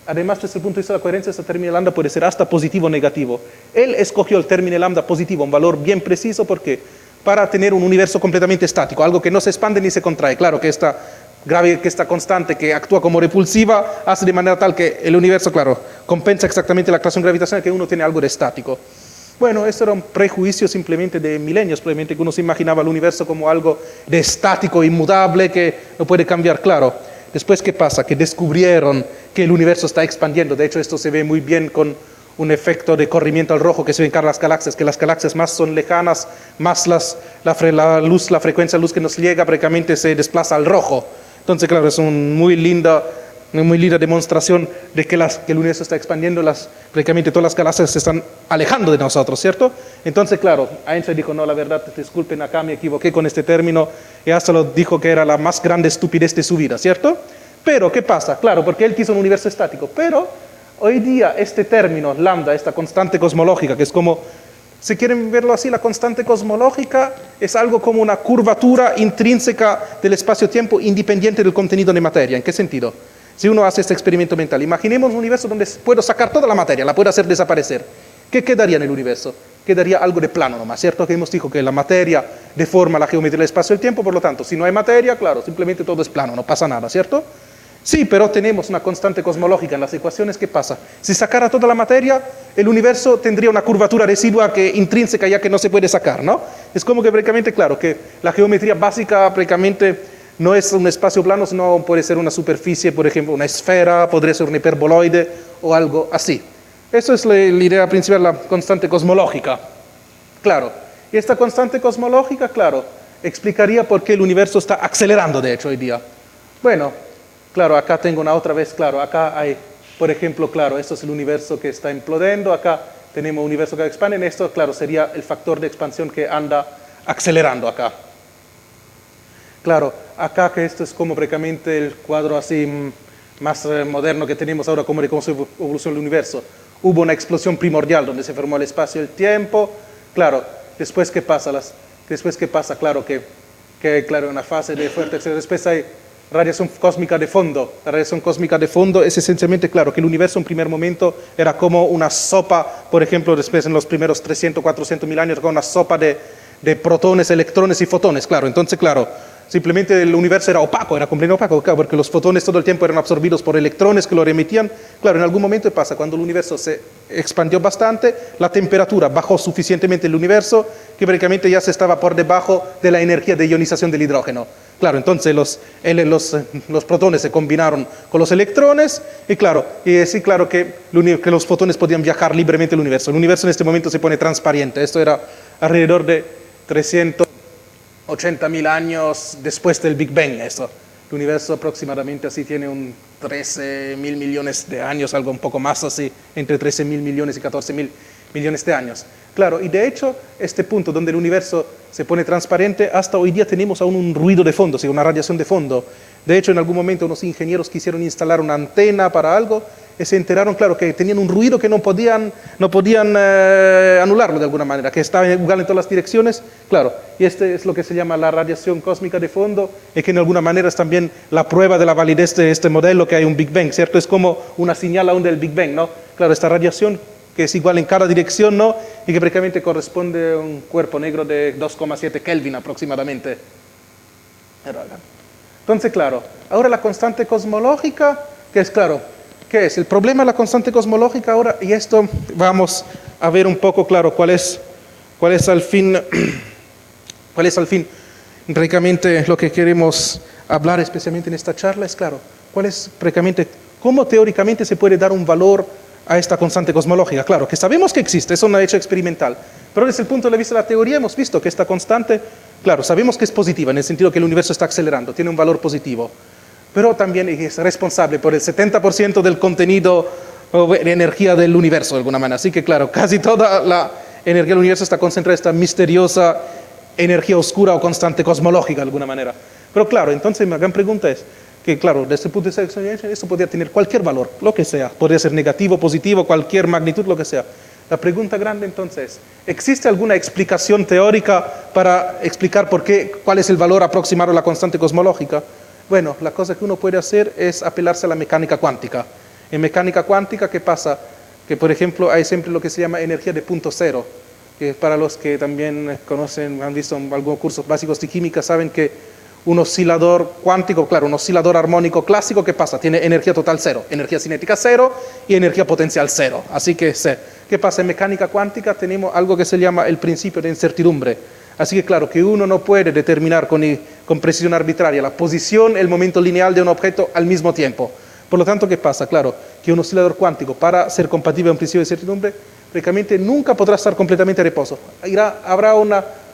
Además, desde el punto de vista de la coherencia, este término lambda puede ser hasta positivo o negativo. Él escogió el término lambda positivo, un valor bien preciso, porque para tener un universo completamente estático, algo que no se expande ni se contrae. Claro que esta constante que actúa como repulsiva hace de manera tal que el universo, claro, compensa exactamente la atracción gravitacional, que uno tiene algo de estático. Bueno, esto era un prejuicio simplemente de milenios, probablemente que uno se imaginaba el universo como algo de estático, inmutable, que no puede cambiar, claro. Después, ¿qué pasa? Que descubrieron que el universo está expandiendo. De hecho, esto se ve muy bien con un efecto de corrimiento al rojo que se ve en las galaxias, que las galaxias más son lejanas, más la frecuencia de luz que nos llega prácticamente se desplaza al rojo. Entonces, claro, es una muy linda demostración de que el universo está expandiendo, prácticamente todas las galaxias se están alejando de nosotros, ¿cierto? Entonces, claro, Einstein dijo, no, la verdad, disculpen, acá me equivoqué con este término, y hasta lo dijo que era la más grande estupidez de su vida, ¿cierto? Pero, ¿qué pasa? Claro, porque él quiso un universo estático, pero hoy día este término, lambda, esta constante cosmológica, que es como, si quieren verlo así, la constante cosmológica es algo como una curvatura intrínseca del espacio-tiempo independiente del contenido de materia. ¿En qué sentido? Si uno hace este experimento mental, imaginemos un universo donde puedo sacar toda la materia, la puedo hacer desaparecer. ¿Qué quedaría en el universo? Quedaría algo de plano nomás, ¿cierto? Que hemos dicho que la materia deforma la geometría del espacio y el tiempo, por lo tanto, si no hay materia, claro, simplemente todo es plano, no pasa nada, ¿cierto? Sí, pero tenemos una constante cosmológica en las ecuaciones. ¿Qué pasa? Si sacara toda la materia, el universo tendría una curvatura residua intrínseca ya que no se puede sacar, ¿no? Es como que prácticamente, claro, que la geometría básica prácticamente no es un espacio plano, sino puede ser una superficie, por ejemplo, una esfera, podría ser un hiperboloide o algo así. Eso es la idea principal de la constante cosmológica. Claro, y esta constante cosmológica, claro, explicaría por qué el universo está acelerando, de hecho, hoy día. Bueno, claro, acá tengo una otra vez, claro, acá hay, por ejemplo, claro, esto es el universo que está implodando, acá tenemos un universo que expande, en esto, claro, sería el factor de expansión que anda acelerando acá. Claro, acá que esto es como prácticamente el cuadro así más moderno que tenemos ahora como de cómo se evoluciona el universo. Hubo una explosión primordial donde se formó el espacio y el tiempo. Claro, después qué pasa, claro que claro, una fase de fuerte acceleración, después hay radiación cósmica de fondo. La radiación cósmica de fondo es esencialmente, claro, que el universo en primer momento era como una sopa, por ejemplo, después en los primeros 300, 400 mil años, como una sopa de protones, electrones y fotones, claro. Entonces, claro, simplemente el universo era opaco, era completamente opaco, claro, porque los fotones todo el tiempo eran absorbidos por electrones que lo emitían. Claro, en algún momento pasa, cuando el universo se expandió bastante, la temperatura bajó suficientemente el universo que prácticamente ya se estaba por debajo de la energía de ionización del hidrógeno. Claro, entonces los protones se combinaron con los electrones y claro, que los fotones podían viajar libremente en el universo. El universo en este momento se pone transparente. Esto era alrededor de 380.000 años después del Big Bang. Eso. El universo aproximadamente así tiene un 13.000 millones de años, algo un poco más así, entre 13.000 millones y 14.000 millones de años. Claro, y de hecho, este punto donde el universo se pone transparente, hasta hoy día tenemos aún un ruido de fondo, una radiación de fondo. De hecho, en algún momento unos ingenieros quisieron instalar una antena para algo y se enteraron, claro, que tenían un ruido que no podían anularlo de alguna manera, que estaba igual en todas las direcciones. Claro, y este es lo que se llama la radiación cósmica de fondo y que en alguna manera es también la prueba de la validez de este modelo que hay un Big Bang, ¿cierto? Es como una señal aún del Big Bang, ¿no? Claro, esta radiación que es igual en cada dirección, ¿no? Y que prácticamente corresponde a un cuerpo negro de 2,7 Kelvin aproximadamente. Entonces, claro, ahora la constante cosmológica, que es claro, ¿qué es? El problema de la constante cosmológica ahora, y esto vamos a ver un poco, claro, cuál es al fin prácticamente lo que queremos hablar especialmente en esta charla, es claro, cuál es prácticamente, cómo teóricamente se puede dar un valor a esta constante cosmológica. Claro, que sabemos que existe, es un hecho experimental, pero desde el punto de vista de la teoría hemos visto que esta constante, claro, sabemos que es positiva, en el sentido que el universo está acelerando, tiene un valor positivo, pero también es responsable por el 70% del contenido de energía del universo, de alguna manera. Así que, claro, casi toda la energía del universo está concentrada en esta misteriosa energía oscura o constante cosmológica, de alguna manera. Pero, claro, entonces la gran pregunta es, que claro, desde el punto de vista de esto podría tener cualquier valor, lo que sea, podría ser negativo, positivo, cualquier magnitud, lo que sea. La pregunta grande entonces, ¿existe alguna explicación teórica para explicar cuál es el valor aproximado a la constante cosmológica? Bueno, la cosa que uno puede hacer es apelarse a la mecánica cuántica. En mecánica cuántica, ¿qué pasa? Que por ejemplo hay siempre lo que se llama energía de punto cero, que para los que también conocen, han visto algunos cursos básicos de química, saben que un oscilador cuántico, claro, un oscilador armónico clásico, ¿qué pasa? Tiene energía total cero, energía cinética cero y energía potencial cero. Así que, ¿qué pasa? En mecánica cuántica tenemos algo que se llama el principio de incertidumbre. Así que, claro, que uno no puede determinar con precisión arbitraria la posición, el momento lineal de un objeto al mismo tiempo. Por lo tanto, ¿qué pasa? Claro, que un oscilador cuántico, para ser compatible con un principio de incertidumbre, prácticamente nunca podrá estar completamente a reposo. Habrá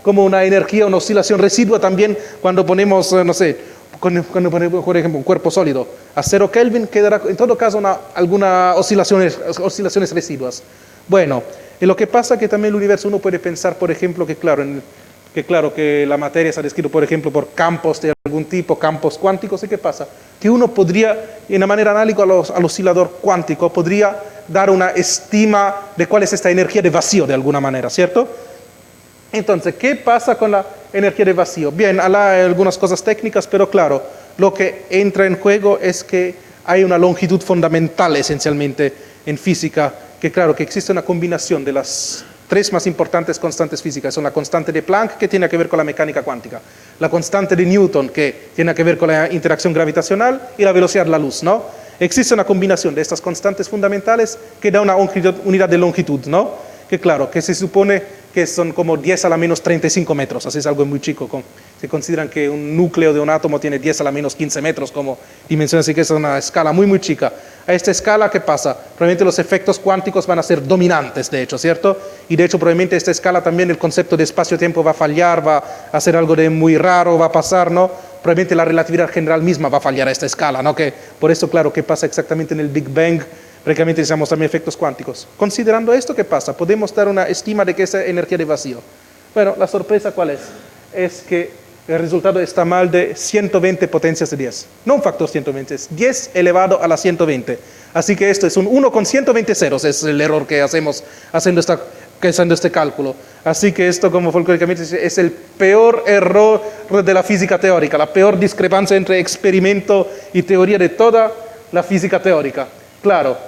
como una energía, una oscilación residua también cuando ponemos, no sé, cuando ponemos, por ejemplo, un cuerpo sólido a 0 Kelvin, quedará en todo caso algunas oscilaciones residuas. Bueno, y lo que pasa es que también el universo uno puede pensar, por ejemplo, que la materia se ha descrito, por ejemplo, por campos de algún tipo, campos cuánticos, ¿y qué pasa? Que uno podría, de una manera análoga al oscilador cuántico, podría dar una estima de cuál es esta energía de vacío de alguna manera, ¿cierto? Entonces, ¿qué pasa con la energía de vacío? Bien, hay algunas cosas técnicas, pero claro, lo que entra en juego es que hay una longitud fundamental esencialmente en física, que claro, que existe una combinación de las tres más importantes constantes físicas. Son la constante de Planck, que tiene que ver con la mecánica cuántica, la constante de Newton, que tiene que ver con la interacción gravitacional, y la velocidad de la luz, ¿no? Existe una combinación de estas constantes fundamentales que da una unidad de longitud, ¿no? Que claro, que se supone que son como 10 a la menos 35 metros, así es algo muy chico. Se consideran que un núcleo de un átomo tiene 10 a la menos 15 metros como dimensión, así que es una escala muy, muy chica. A esta escala, ¿qué pasa? Probablemente los efectos cuánticos van a ser dominantes, de hecho, ¿cierto? Y de hecho, probablemente a esta escala también el concepto de espacio-tiempo va a fallar, va a ser algo de muy raro, va a pasar, ¿no? Probablemente la relatividad general misma va a fallar a esta escala, ¿no? Que por eso, claro, ¿qué pasa exactamente en el Big Bang? Prácticamente necesitamos también efectos cuánticos. Considerando esto, ¿qué pasa? Podemos dar una estima de que esa energía de vacío. Bueno, la sorpresa ¿cuál es? Es que el resultado está mal de 120 potencias de 10. No un factor 120, es 10 elevado a la 120. Así que esto es un 1 con 120 ceros, es el error que hacemos haciendo este cálculo. Así que esto, como folclóricamente es el peor error de la física teórica, la peor discrepancia entre experimento y teoría de toda la física teórica. Claro,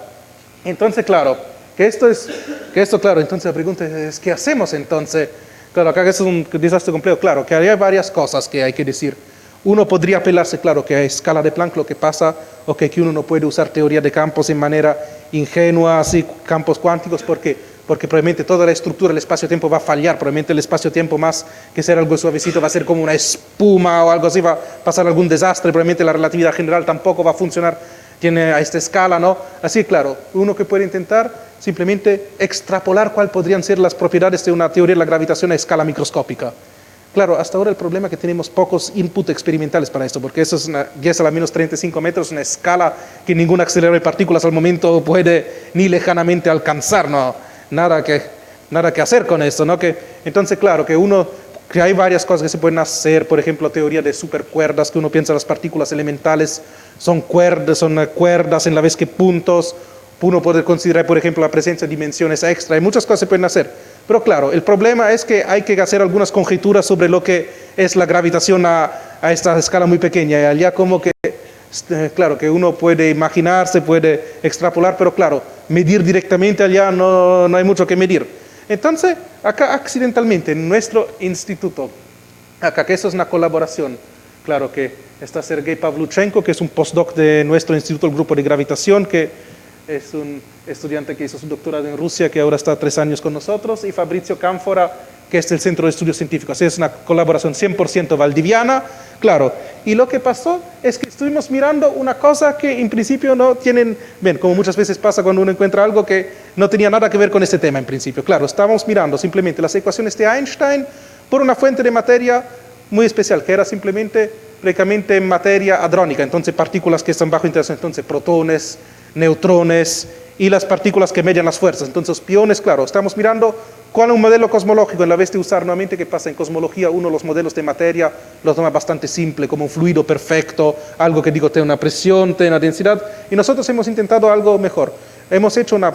entonces claro, entonces la pregunta es, ¿qué hacemos entonces? Claro, acá es un desastre complejo, claro, que hay varias cosas que hay que decir. Uno podría apelarse, claro, que a escala de Planck lo que pasa, o que uno no puede usar teoría de campos en manera ingenua, así, campos cuánticos, porque probablemente toda la estructura del espacio-tiempo va a fallar, probablemente el espacio-tiempo más que ser algo suavecito va a ser como una espuma o algo así, va a pasar algún desastre, probablemente la relatividad general tampoco va a funcionar, tiene a esta escala, ¿no? Así, claro, uno que puede intentar simplemente extrapolar cuáles podrían ser las propiedades de una teoría de la gravitación a escala microscópica. Claro, hasta ahora el problema es que tenemos pocos inputs experimentales para esto, porque eso es 10 a la menos 35 metros, una escala que ningún acelerador de partículas al momento puede ni lejanamente alcanzar, ¿no? Nada que hacer con esto, ¿no? Entonces, claro, que hay varias cosas que se pueden hacer, por ejemplo, teoría de supercuerdas, que uno piensa las partículas elementales son cuerdas en la vez que puntos. Uno puede considerar, por ejemplo, la presencia de dimensiones extra, hay muchas cosas que se pueden hacer. Pero claro, el problema es que hay que hacer algunas conjeturas sobre lo que es la gravitación a esta escala muy pequeña. Y allá como que, claro, que uno puede imaginarse, puede extrapolar, pero claro, medir directamente allá no hay mucho que medir. Entonces, acá accidentalmente, en nuestro instituto, acá que eso es una colaboración, claro que está Sergei Pavluchenko, que es un postdoc de nuestro instituto, el grupo de gravitación, que es un estudiante que hizo su doctorado en Rusia, que ahora está 3 años con nosotros, y Fabrizio Cánfora, que es del Centro de Estudios Científicos. Es una colaboración 100% valdiviana, claro. Y lo que pasó es que estuvimos mirando una cosa que en principio no tienen, bien, como muchas veces pasa cuando uno encuentra algo que no tenía nada que ver con este tema en principio. Claro, estábamos mirando simplemente las ecuaciones de Einstein por una fuente de materia muy especial, que era simplemente prácticamente materia hadrónica, entonces partículas que están bajo interacción, entonces protones, neutrones y las partículas que median las fuerzas. Entonces, piones, claro, estamos mirando cuál es un modelo cosmológico en la vez de usar nuevamente que pasa en cosmología, uno los modelos de materia los toma bastante simple, como un fluido perfecto, algo que digo tiene una presión, tiene una densidad, y nosotros hemos intentado algo mejor. Hemos hecho una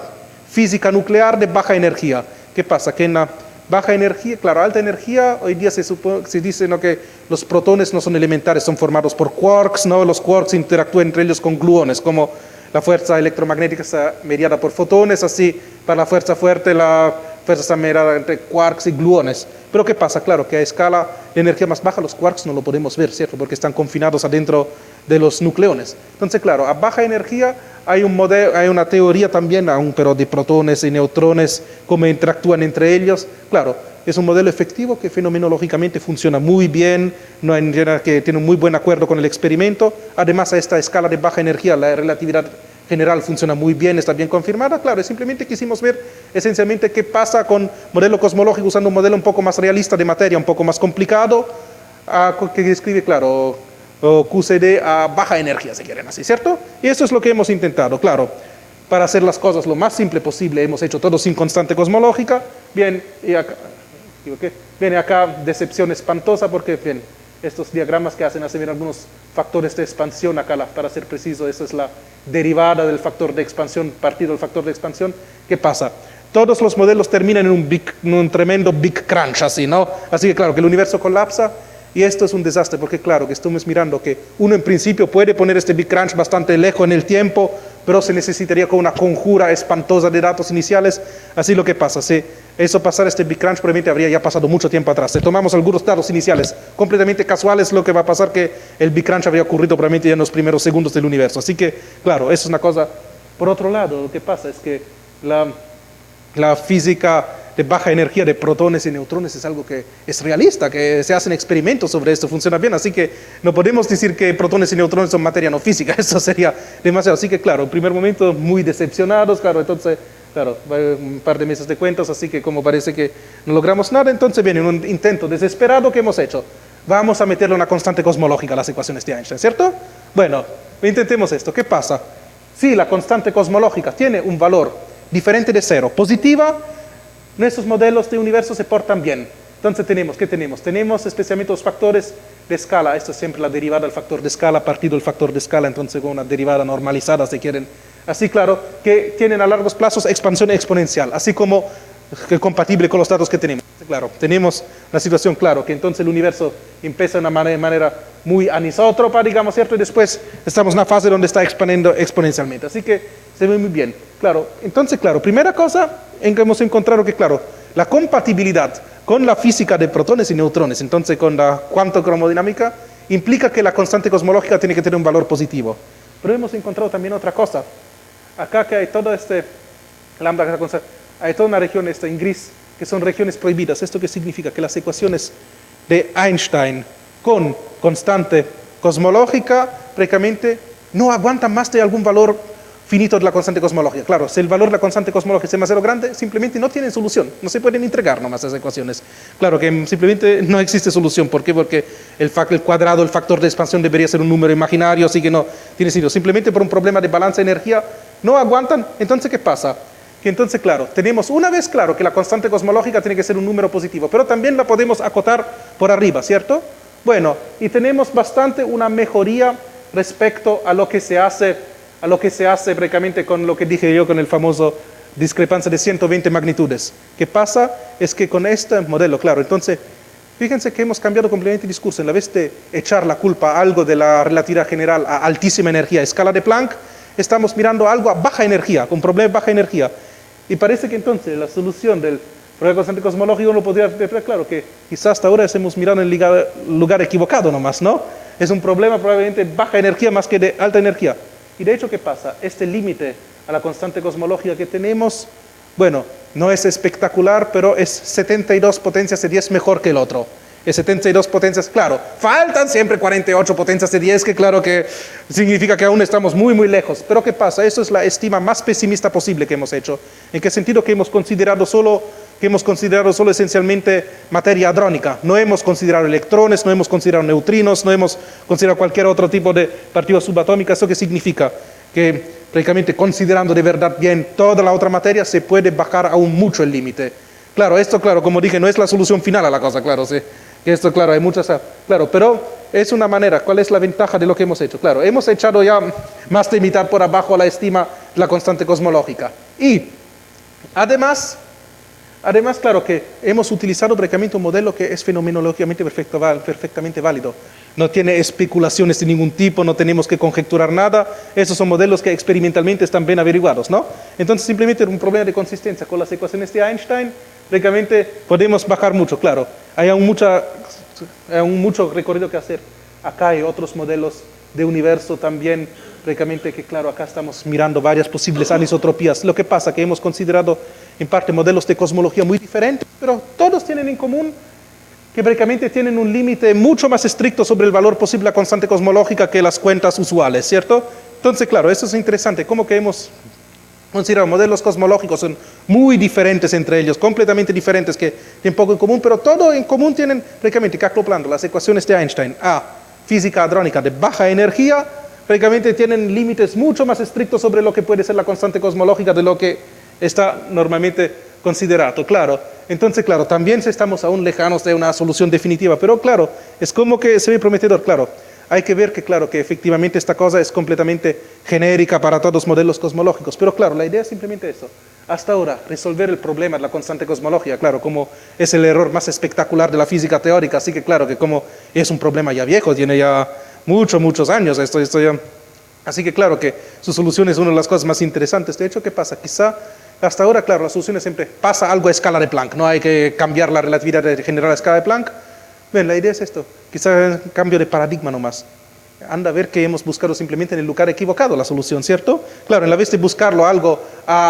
física nuclear de baja energía. ¿Qué pasa? Que en la baja energía, claro, alta energía, hoy día se dice, ¿no?, que los protones no son elementares, son formados por quarks, ¿no? Los quarks interactúan entre ellos con gluones, como la fuerza electromagnética está mediada por fotones, así para la fuerza fuerte la fuerza está mediada entre quarks y gluones. Pero ¿qué pasa? Claro, que a escala de energía más baja los quarks no lo podemos ver, ¿cierto? Porque están confinados adentro de los nucleones. Entonces, claro, a baja energía hay una teoría también, pero de protones y neutrones, cómo interactúan entre ellos. Claro, es un modelo efectivo que fenomenológicamente funciona muy bien, que tiene un muy buen acuerdo con el experimento. Además, a esta escala de baja energía, la relatividad general funciona muy bien, está bien confirmada. Claro, simplemente quisimos ver esencialmente qué pasa con modelo cosmológico usando un modelo un poco más realista de materia, un poco más complicado, que describe, claro, o QCD a baja energía, si quieren así, ¿cierto? Y eso es lo que hemos intentado, claro. Para hacer las cosas lo más simple posible, hemos hecho todo sin constante cosmológica. Bien, y acá, viene acá decepción espantosa porque, bien, estos diagramas que hacen ver algunos factores de expansión acá, para ser preciso, esa es la derivada del factor de expansión partido del factor de expansión. ¿Qué pasa? Todos los modelos terminan en un tremendo big crunch, así, ¿no? Así que, claro, que el universo colapsa. Y esto es un desastre porque, claro, que estamos mirando que uno en principio puede poner este Big Crunch bastante lejos en el tiempo, pero se necesitaría con una conjura espantosa de datos iniciales. Así lo que pasa, si eso pasara este Big Crunch, probablemente habría ya pasado mucho tiempo atrás. Si tomamos algunos datos iniciales completamente casuales, lo que va a pasar que el Big Crunch habría ocurrido probablemente ya en los primeros segundos del universo. Así que, claro, eso es una cosa. Por otro lado, lo que pasa es que la física de baja energía de protones y neutrones es algo que es realista, que se hacen experimentos sobre esto, funciona bien, así que no podemos decir que protones y neutrones son materia no física, eso sería demasiado. Así que, claro, en primer momento muy decepcionados, claro, entonces, claro, un par de meses de cuentas, así que como parece que no logramos nada, entonces viene un intento desesperado que hemos hecho. Vamos a meterle una constante cosmológica a las ecuaciones de Einstein, ¿cierto? Bueno, intentemos esto. ¿Qué pasa? Si la constante cosmológica tiene un valor diferente de cero, positiva, nuestros modelos de universo se portan bien. Entonces ¿qué tenemos? Tenemos especialmente los factores de escala. Esto es siempre la derivada del factor de escala partido del factor de escala, entonces con una derivada normalizada si quieren. Así claro, que tienen a largos plazos expansión exponencial, así como que compatible con los datos que tenemos. Claro, tenemos la situación, claro, que entonces el universo empieza de una manera muy anisótropa, digamos, ¿cierto? Y después estamos en una fase donde está expandiendo exponencialmente. Así que se ve muy bien. Claro, entonces, claro, primera cosa en que hemos encontrado que, claro, la compatibilidad con la física de protones y neutrones, entonces con la cuantocromodinámica, implica que la constante cosmológica tiene que tener un valor positivo. Pero hemos encontrado también otra cosa. Acá que hay todo lambda, hay toda una región en gris, que son regiones prohibidas. ¿Esto qué significa? Que las ecuaciones de Einstein con constante cosmológica prácticamente no aguantan más de algún valor finito de la constante cosmológica. Claro, si el valor de la constante cosmológica es demasiado grande, simplemente no tienen solución, no se pueden entregar nomás esas ecuaciones. Claro que simplemente no existe solución. ¿Por qué? Porque el cuadrado, el factor de expansión debería ser un número imaginario, así que no tiene sentido. Simplemente por un problema de balance de energía no aguantan. Entonces, ¿qué pasa? Que entonces, claro, tenemos una vez claro que la constante cosmológica tiene que ser un número positivo, pero también la podemos acotar por arriba, ¿cierto? Bueno, y tenemos bastante una mejoría respecto a lo que se hace prácticamente con lo que dije yo con el famoso discrepancia de 120 magnitudes. ¿Qué pasa? Es que con este modelo, claro, entonces, fíjense que hemos cambiado completamente el discurso. En la vez de echar la culpa a algo de la relatividad general a altísima energía, escala de Planck, estamos mirando algo a baja energía, con problemas de baja energía. Y parece que entonces la solución del problema constante cosmológico no podría ser, claro, que quizás hasta ahora hemos mirado en el lugar equivocado nomás, ¿no? Es un problema probablemente de baja energía más que de alta energía. Y de hecho, ¿qué pasa? Este límite a la constante cosmológica que tenemos, bueno, no es espectacular, pero es 72 potencias de 10 mejor que el otro. Es 72 potencias, claro, faltan siempre 48 potencias de 10, que claro que significa que aún estamos muy, muy lejos. Pero ¿qué pasa? Eso es la estima más pesimista posible que hemos hecho. ¿En qué sentido? Que hemos considerado solo esencialmente materia hadrónica. No hemos considerado electrones, no hemos considerado neutrinos, no hemos considerado cualquier otro tipo de partículas subatómicas. ¿Eso qué significa? Que prácticamente considerando de verdad bien toda la otra materia, se puede bajar aún mucho el límite. Claro, esto, claro, como dije, no es la solución final a la cosa, claro, sí. Que esto, claro, hay muchas, claro, pero es una manera. ¿Cuál es la ventaja de lo que hemos hecho? Claro, hemos echado ya más de mitad por abajo la estima de la constante cosmológica. Y además, claro, que hemos utilizado prácticamente un modelo que es fenomenológicamente perfectamente válido. No tiene especulaciones de ningún tipo, no tenemos que conjeturar nada. Esos son modelos que experimentalmente están bien averiguados, ¿no? Entonces, simplemente un problema de consistencia con las ecuaciones de Einstein, prácticamente podemos bajar mucho, claro. Hay aún mucho recorrido que hacer. Acá hay otros modelos de universo también, prácticamente que, claro, acá estamos mirando varias posibles anisotropías. Lo que pasa es que hemos considerado en parte modelos de cosmología muy diferentes, pero todos tienen en común que prácticamente tienen un límite mucho más estricto sobre el valor posible de la constante cosmológica que las cuentas usuales, ¿cierto? Entonces, claro, eso es interesante, como que hemos considerado modelos cosmológicos son muy diferentes entre ellos, completamente diferentes, que tienen poco en común, pero todo en común tienen prácticamente que acoplando las ecuaciones de Einstein a física hadrónica de baja energía, prácticamente tienen límites mucho más estrictos sobre lo que puede ser la constante cosmológica de lo que está normalmente considerado, claro. Entonces, claro, también estamos aún lejanos de una solución definitiva, pero claro, es como que se ve prometedor, claro. Hay que ver que, claro, que efectivamente esta cosa es completamente genérica para todos los modelos cosmológicos, pero claro, la idea es simplemente eso. Hasta ahora, resolver el problema de la constante cosmológica, claro, como es el error más espectacular de la física teórica, así que claro, que como es un problema ya viejo, tiene ya muchos años esto ya. Así que claro que su solución es una de las cosas más interesantes. De hecho, ¿qué pasa? Quizá hasta ahora, claro, la solución es siempre pasa algo a escala de Planck, no hay que cambiar la relatividad general a escala de Planck. Bien, la idea es esto, quizá cambio de paradigma nomás. Anda a ver que hemos buscado simplemente en el lugar equivocado la solución, ¿cierto? Claro, en la vez de buscarlo algo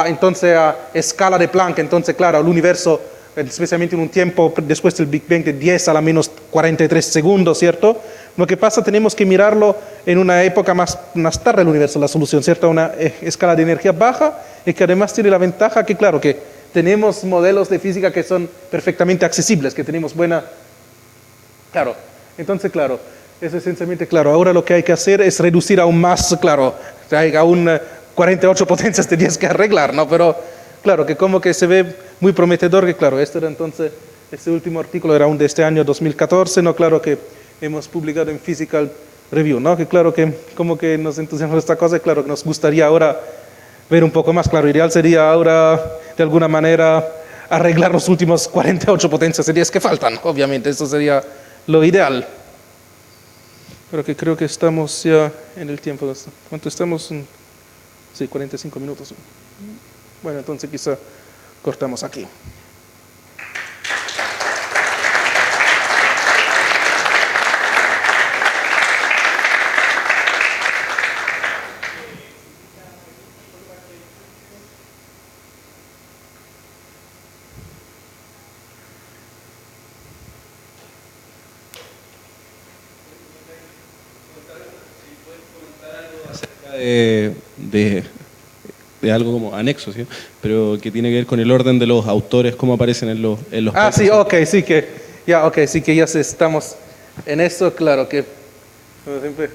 entonces a escala de Planck, entonces claro, el universo, especialmente en un tiempo después del Big Bang de 10 a la menos 43 segundos, ¿cierto? Lo que pasa, tenemos que mirarlo en una época más tarde del universo, la solución, ¿cierto? Una escala de energía baja y que además tiene la ventaja que, claro, que tenemos modelos de física que son perfectamente accesibles, que tenemos buena... Claro, entonces, claro, es esencialmente claro. Ahora lo que hay que hacer es reducir aún más, claro, hay aún 48 potencias de 10 que arreglar, ¿no? Pero, claro, que como que se ve muy prometedor, que claro, esto era entonces Este último artículo era un de este año 2014, ¿no? Claro que hemos publicado en Physical Review, ¿no? Que claro que como que nos entusiasma esta cosa, y claro que nos gustaría ahora ver un poco más, claro, ideal sería ahora de alguna manera arreglar los últimos 48 potencias de 10 que faltan, obviamente, eso sería lo ideal. Pero que creo que estamos ya en el tiempo. ¿Cuánto estamos? Sí, 45 minutos. Bueno, entonces quizá cortamos aquí. De algo como anexo, ¿sí? Pero que tiene que ver con el orden de los autores, cómo aparecen en los papers. Sí, ok, sí que ya estamos en esto, claro que, como siempre,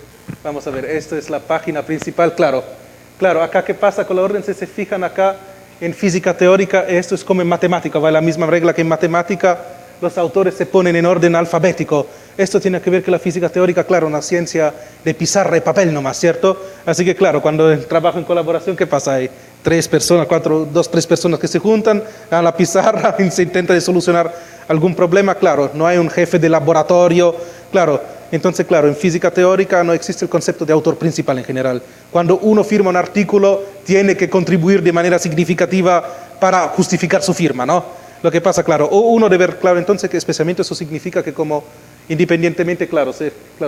vamos a ver, esto es la página principal, claro, acá qué pasa con la orden, si se fijan acá en física teórica, esto es como en matemática, va la misma regla que en matemática, los autores se ponen en orden alfabético. Esto tiene que ver con la física teórica, claro, una ciencia de pizarra y papel nomás, ¿cierto? Así que claro, cuando trabajo en colaboración, ¿qué pasa? Hay 3 personas, 3 personas que se juntan a la pizarra y se intenta de solucionar algún problema, claro, no hay un jefe de laboratorio, claro. Entonces, claro, en física teórica no existe el concepto de autor principal en general. Cuando uno firma un artículo, tiene que contribuir de manera significativa para justificar su firma, ¿no? Lo que pasa, claro, uno debe ver, claro, entonces que especialmente eso significa que como independientemente, claro,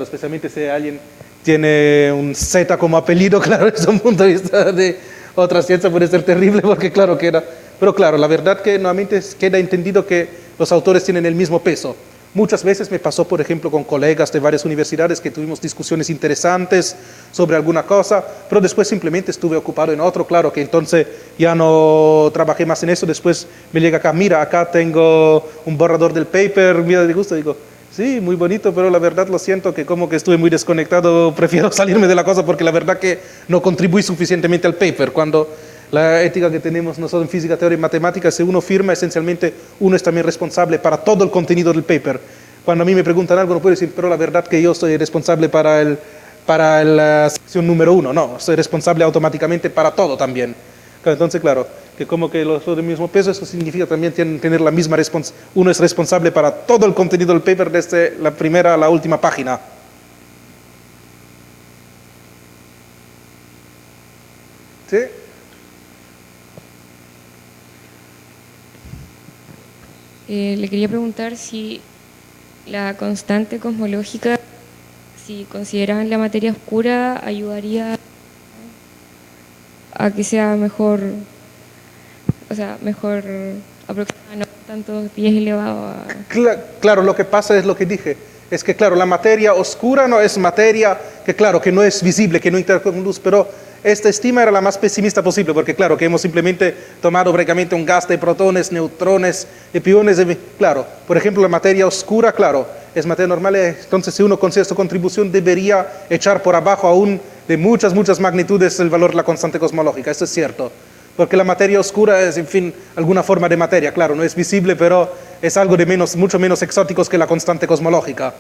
especialmente si alguien tiene un Z como apellido, claro, desde un punto de vista de otra ciencia puede ser terrible porque claro queda, pero claro, la verdad que nuevamente queda entendido que los autores tienen el mismo peso. Muchas veces me pasó, por ejemplo, con colegas de varias universidades que tuvimos discusiones interesantes sobre alguna cosa, pero después simplemente estuve ocupado en otro, claro que entonces ya no trabajé más en eso, después me llega acá, mira, acá tengo un borrador del paper, mira, de gusto, digo, sí, muy bonito, pero la verdad lo siento que como que estuve muy desconectado, prefiero salirme de la cosa porque la verdad que no contribuí suficientemente al paper, cuando la ética que tenemos nosotros en física, teoría y matemáticas, si uno firma, esencialmente uno es también responsable para todo el contenido del paper. Cuando a mí me preguntan algo, no puedo decir, pero la verdad que yo soy responsable para la sección número 1. No, soy responsable automáticamente para todo también. Entonces, claro, que como que los dos del mismo peso, eso significa también tener la misma responsabilidad. Uno es responsable para todo el contenido del paper, desde la primera a la última página. ¿Sí? Le quería preguntar si la constante cosmológica, si consideraban la materia oscura, ayudaría a que sea mejor, o sea, mejor aproximada, no tanto 10 elevado a... Claro, lo que pasa es lo que dije, es que claro, la materia oscura no es materia que claro, que no es visible, que no interactúa con luz, pero esta estima era la más pesimista posible, porque claro, que hemos simplemente tomado prácticamente un gas de protones, neutrones, de piones, claro, por ejemplo, la materia oscura, claro, es materia normal, entonces si uno considera esta contribución, debería echar por abajo aún de muchas magnitudes el valor de la constante cosmológica, eso es cierto, porque la materia oscura es, en fin, alguna forma de materia, claro, no es visible, pero es algo de mucho menos exóticos que la constante cosmológica.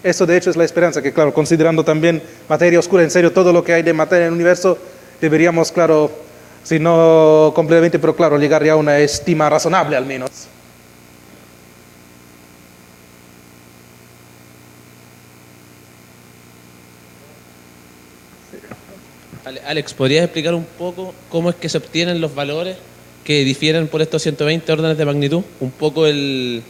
Eso de hecho es la esperanza, que claro, considerando también materia oscura, en serio, todo lo que hay de materia en el universo, deberíamos, claro, si no completamente, pero claro, llegar ya a una estima razonable al menos. Alex, ¿podrías explicar un poco cómo es que se obtienen los valores que difieren por estos 120 órdenes de magnitud? Un poco el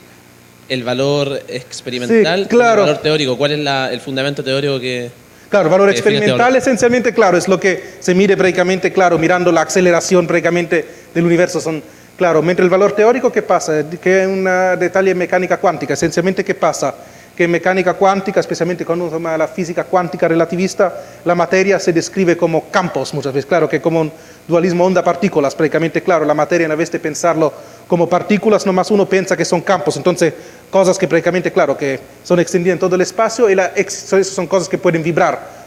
valor experimental, sí, claro. El valor teórico. ¿Cuál es el fundamento teórico que... Claro, el valor experimental esencialmente, claro, es lo que se mide prácticamente, claro, mirando la aceleración prácticamente del universo. Claro, mientras el valor teórico, ¿qué pasa? Que es un detalle en mecánica cuántica. Esencialmente, ¿qué pasa? Que en mecánica cuántica, especialmente cuando uno toma la física cuántica relativista, la materia se describe como campos muchas veces, claro, que como un dualismo onda-partículas, prácticamente, claro, la materia en vez de pensarlo como partículas, nomás uno piensa que son campos, entonces cosas que prácticamente, claro, que son extendidas en todo el espacio y son cosas que pueden vibrar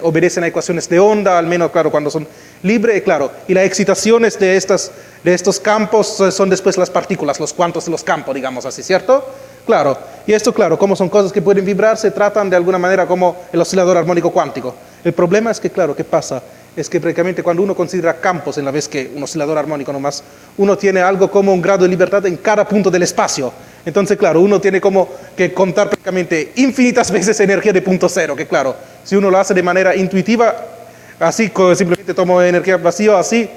obedecen a ecuaciones de onda, al menos, claro, cuando son libres, claro. Y las excitaciones de estos campos son después las partículas, los cuantos de los campos, digamos así, ¿cierto? Claro. Y esto, claro, como son cosas que pueden vibrar, se tratan de alguna manera como el oscilador armónico cuántico. El problema es que, claro, ¿qué pasa? Es que prácticamente cuando uno considera campos en la vez que un oscilador armónico nomás, uno tiene algo como un grado de libertad en cada punto del espacio. Entonces, claro, uno tiene como que contar prácticamente infinitas veces energía de punto cero, que claro, si uno lo hace de manera intuitiva, así simplemente tomo energía vacía, así,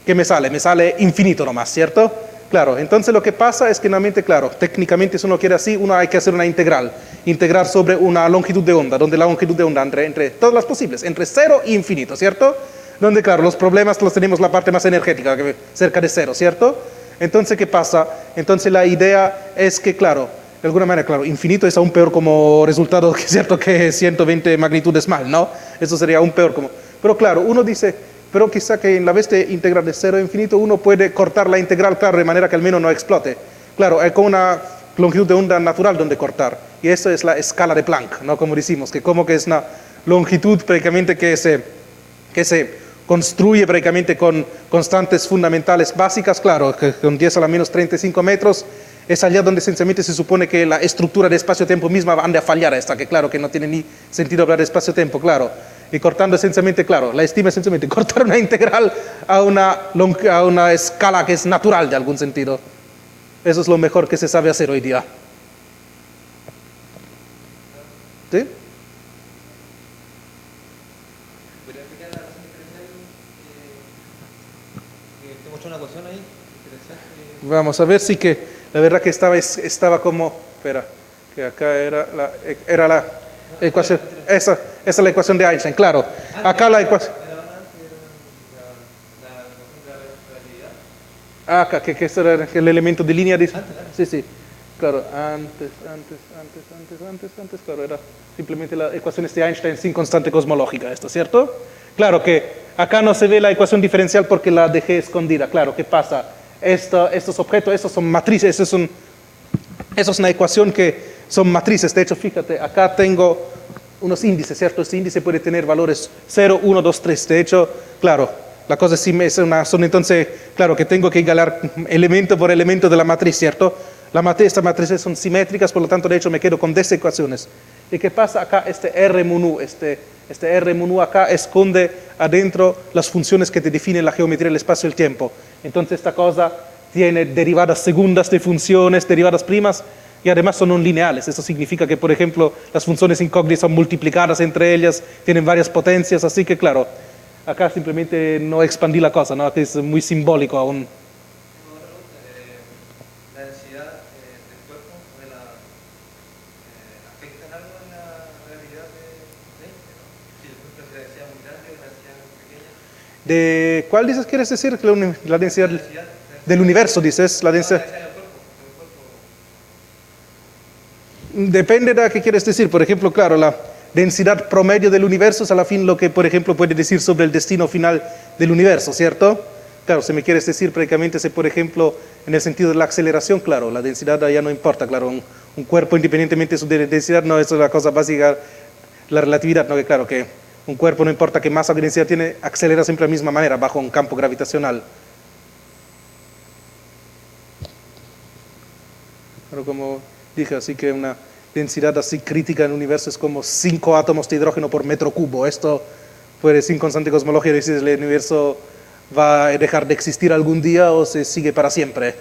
¿qué me sale? Me sale infinito nomás, ¿cierto? Claro, entonces lo que pasa es que normalmente, claro, técnicamente si uno quiere así, uno hay que hacer una integrar sobre una longitud de onda, donde la longitud de onda entre todas las posibles, entre 0 e infinito, ¿cierto? Donde, claro, los problemas los tenemos la parte más energética, cerca de 0, ¿cierto? Entonces, ¿qué pasa? Entonces la idea es que, claro, de alguna manera, claro, infinito es aún peor como resultado, ¿cierto? Que 120 magnitudes mal, ¿no? Eso sería aún peor como... Pero claro, uno dice... Pero quizá que en la vez de integrar de 0 a infinito, uno puede cortar la integral, claro, de manera que al menos no explote. Claro, hay como una longitud de onda natural donde cortar. Y eso es la escala de Planck, ¿no? Como decimos, que como que es una longitud prácticamente que se construye prácticamente con constantes fundamentales básicas, claro, que con 10 a la menos 35 metros, es allá donde esencialmente se supone que la estructura de espacio-tiempo misma ande a fallar esta, que claro, que no tiene ni sentido hablar de espacio-tiempo, claro. Y cortando esencialmente, claro, la estima esencialmente cortar una integral a una escala que es natural de algún sentido. Eso es lo mejor que se sabe hacer hoy día. ¿Sí? Vamos a ver si que la verdad que estaba como, espera, que acá era la ecuación, esa es la ecuación de Einstein, claro. Acá la ecuación. Acá, que este era el elemento de línea. Sí, sí. Claro, antes, claro, era simplemente la ecuación de Einstein sin constante cosmológica, esto, ¿cierto? Claro que acá no se ve la ecuación diferencial porque la dejé escondida. Claro, ¿qué pasa? Estos objetos, estos son matrices, eso es una ecuación que son matrices. De hecho, fíjate, acá tengo unos índices, ¿cierto? Este índice puede tener valores 0, 1, 2, 3. De hecho, claro, la cosa sí son entonces, claro, que tengo que igualar elemento por elemento de la matriz, ¿cierto? Estas matrices son simétricas, por lo tanto, de hecho, me quedo con 10 ecuaciones. ¿Y qué pasa acá? Este R mu nu, este R mu nu acá esconde adentro las funciones que te definen la geometría del espacio y el tiempo. Entonces, esta cosa tiene derivadas segundas de funciones, derivadas primas, y además son no lineales. Eso significa que, por ejemplo, las funciones incógnitas son multiplicadas entre ellas, tienen varias potencias, así que, claro, acá simplemente no expandí la cosa, ¿no? Es muy simbólico aún. ¿La densidad del cuerpo afecta en algo en la realidad de si el cuerpo es la densidad muy grande o la densidad muy pequeña? ¿De cuál dices quieres decir? La densidad del universo, dices, la densidad. Depende de qué quieres decir. Por ejemplo, claro, la densidad promedio del universo es a la fin lo que, por ejemplo, puede decir sobre el destino final del universo, ¿cierto? Claro, si me quieres decir prácticamente, por ejemplo, en el sentido de la aceleración, claro, la densidad ya no importa, claro, un cuerpo independientemente de su densidad no es la cosa básica, la relatividad, no, que claro, que un cuerpo no importa qué masa o qué densidad tiene, acelera siempre de la misma manera bajo un campo gravitacional. Pero como dije, así que una densidad así crítica en el universo es como 5 átomos de hidrógeno por metro cubo. Esto puede, sin constante cosmología, decir si el universo va a dejar de existir algún día o se sigue para siempre.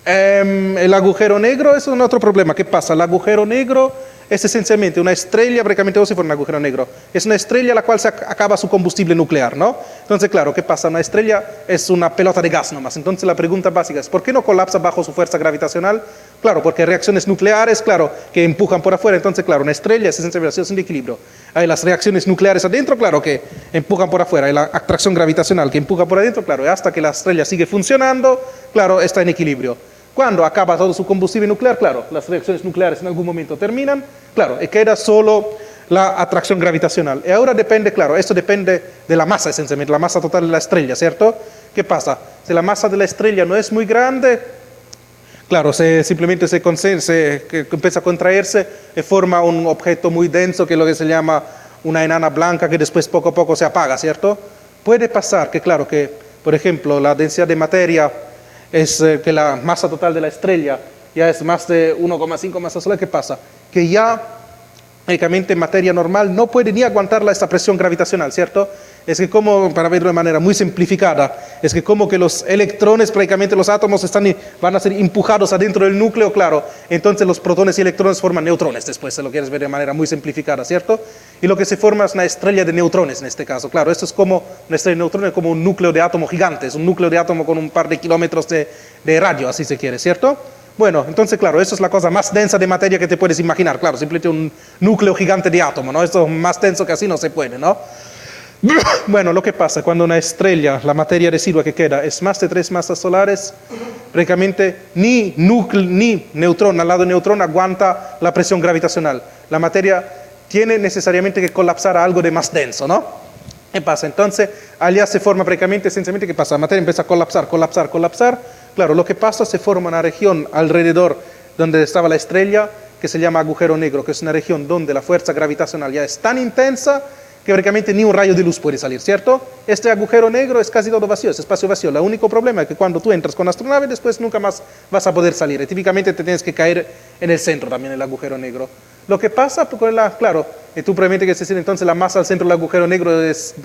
El agujero negro es un otro problema. ¿Qué pasa? El agujero negro es esencialmente una estrella, prácticamente como si fuera un agujero negro. Es una estrella a la cual se acaba su combustible nuclear, ¿no? Entonces, claro, ¿qué pasa? Una estrella es una pelota de gas nomás. Entonces, la pregunta básica es, ¿por qué no colapsa bajo su fuerza gravitacional? Claro, porque hay reacciones nucleares, claro, que empujan por afuera. Entonces, claro, una estrella es esencialmente una situación de equilibrio. Hay las reacciones nucleares adentro, claro, que empujan por afuera. Hay la atracción gravitacional que empuja por adentro, claro, y hasta que la estrella sigue funcionando, claro, está en equilibrio. Cuando acaba todo su combustible nuclear, claro, las reacciones nucleares en algún momento terminan, claro, y queda solo la atracción gravitacional. Y ahora depende, claro, esto depende de la masa esencialmente, la masa total de la estrella, ¿cierto? ¿Qué pasa? Si la masa de la estrella no es muy grande, claro, simplemente que empieza a contraerse y forma un objeto muy denso que es lo que se llama una enana blanca que después poco a poco se apaga, ¿cierto? Puede pasar que, claro, que por ejemplo la densidad de materia es que la masa total de la estrella ya es más de 1,5 masas solar. ¿Qué pasa? Que ya únicamente materia normal no puede ni aguantar esta presión gravitacional, ¿cierto? Es que como, para verlo de manera muy simplificada, es que como que los electrones, prácticamente los átomos van a ser empujados adentro del núcleo, claro, entonces los protones y electrones forman neutrones después, si lo quieres ver de manera muy simplificada, ¿cierto? Y lo que se forma es una estrella de neutrones en este caso, claro, esto es como una estrella de neutrones, como un núcleo de átomo gigante, es un núcleo de átomo con un par de kilómetros de radio, así se quiere, ¿cierto? Bueno, entonces, claro, eso es la cosa más densa de materia que te puedes imaginar. Claro, simplemente un núcleo gigante de átomo, ¿no? Esto es más denso que así no se puede, ¿no? Bueno, lo que pasa cuando una estrella, la materia residua que queda, es más de 3 masas solares, prácticamente ni neutrón al lado de neutrón aguanta la presión gravitacional. La materia tiene necesariamente que colapsar a algo de más denso, ¿no? ¿Qué pasa? Entonces, allá se forma prácticamente, esencialmente, ¿qué pasa? La materia empieza a colapsar. Claro, lo que pasa, se forma una región alrededor donde estaba la estrella que se llama agujero negro, que es una región donde la fuerza gravitacional ya es tan intensa que prácticamente ni un rayo de luz puede salir, ¿cierto? Este agujero negro es casi todo vacío, es espacio vacío. El único problema es que cuando tú entras con la astronave, después nunca más vas a poder salir. Y típicamente te tienes que caer en el centro también, el agujero negro. Lo que pasa, claro, y tú probablemente quieres decir, entonces la masa al centro del agujero negro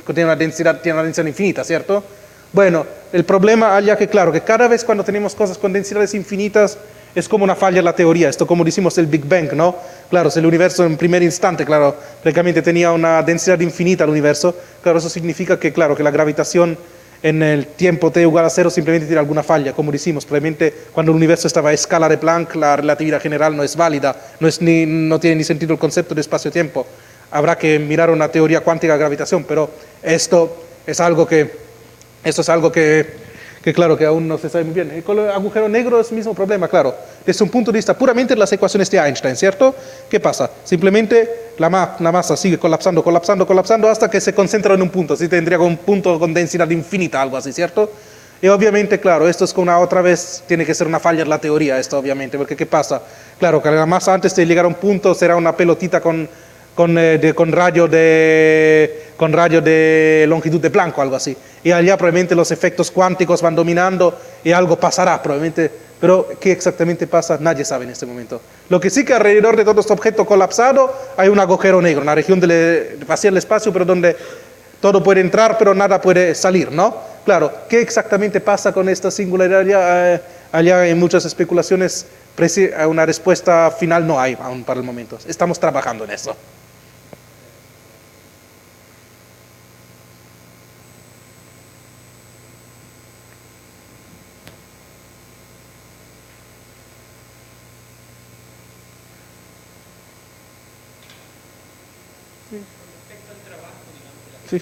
tiene una densidad infinita, ¿cierto? Bueno, el problema allá que, claro, que cada vez cuando tenemos cosas con densidades infinitas, es como una falla en la teoría. Esto como decimos el Big Bang, ¿no? Claro, si el universo en primer instante, claro, prácticamente tenía una densidad infinita el universo, claro, eso significa que, claro, que la gravitación en el tiempo t igual a 0 simplemente tiene alguna falla, como decimos, probablemente cuando el universo estaba a escala de Planck, la relatividad general no es válida, no tiene ni sentido el concepto de espacio-tiempo. Habrá que mirar una teoría cuántica de gravitación, pero esto es algo que claro, que aún no se sabe muy bien. Con el agujero negro es el mismo problema, claro. Desde un punto de vista puramente de las ecuaciones de Einstein, ¿cierto? ¿Qué pasa? Simplemente la masa sigue colapsando hasta que se concentra en un punto. Así tendría un punto con densidad infinita, algo así, ¿cierto? Y obviamente, claro, esto es otra vez, tiene que ser una falla en la teoría, esto obviamente, porque ¿qué pasa? Claro, que la masa antes de llegar a un punto será una pelotita con rayo de longitud de Planck o algo así. Y allá probablemente los efectos cuánticos van dominando y algo pasará probablemente. Pero ¿qué exactamente pasa? Nadie sabe en este momento. Lo que sí que alrededor de todo este objeto colapsado hay un agujero negro, una región vacía del espacio, pero donde todo puede entrar, pero nada puede salir, ¿no? Claro, ¿qué exactamente pasa con esta singularidad? Allá hay muchas especulaciones, una respuesta final no hay aún para el momento. Estamos trabajando en eso. Sí.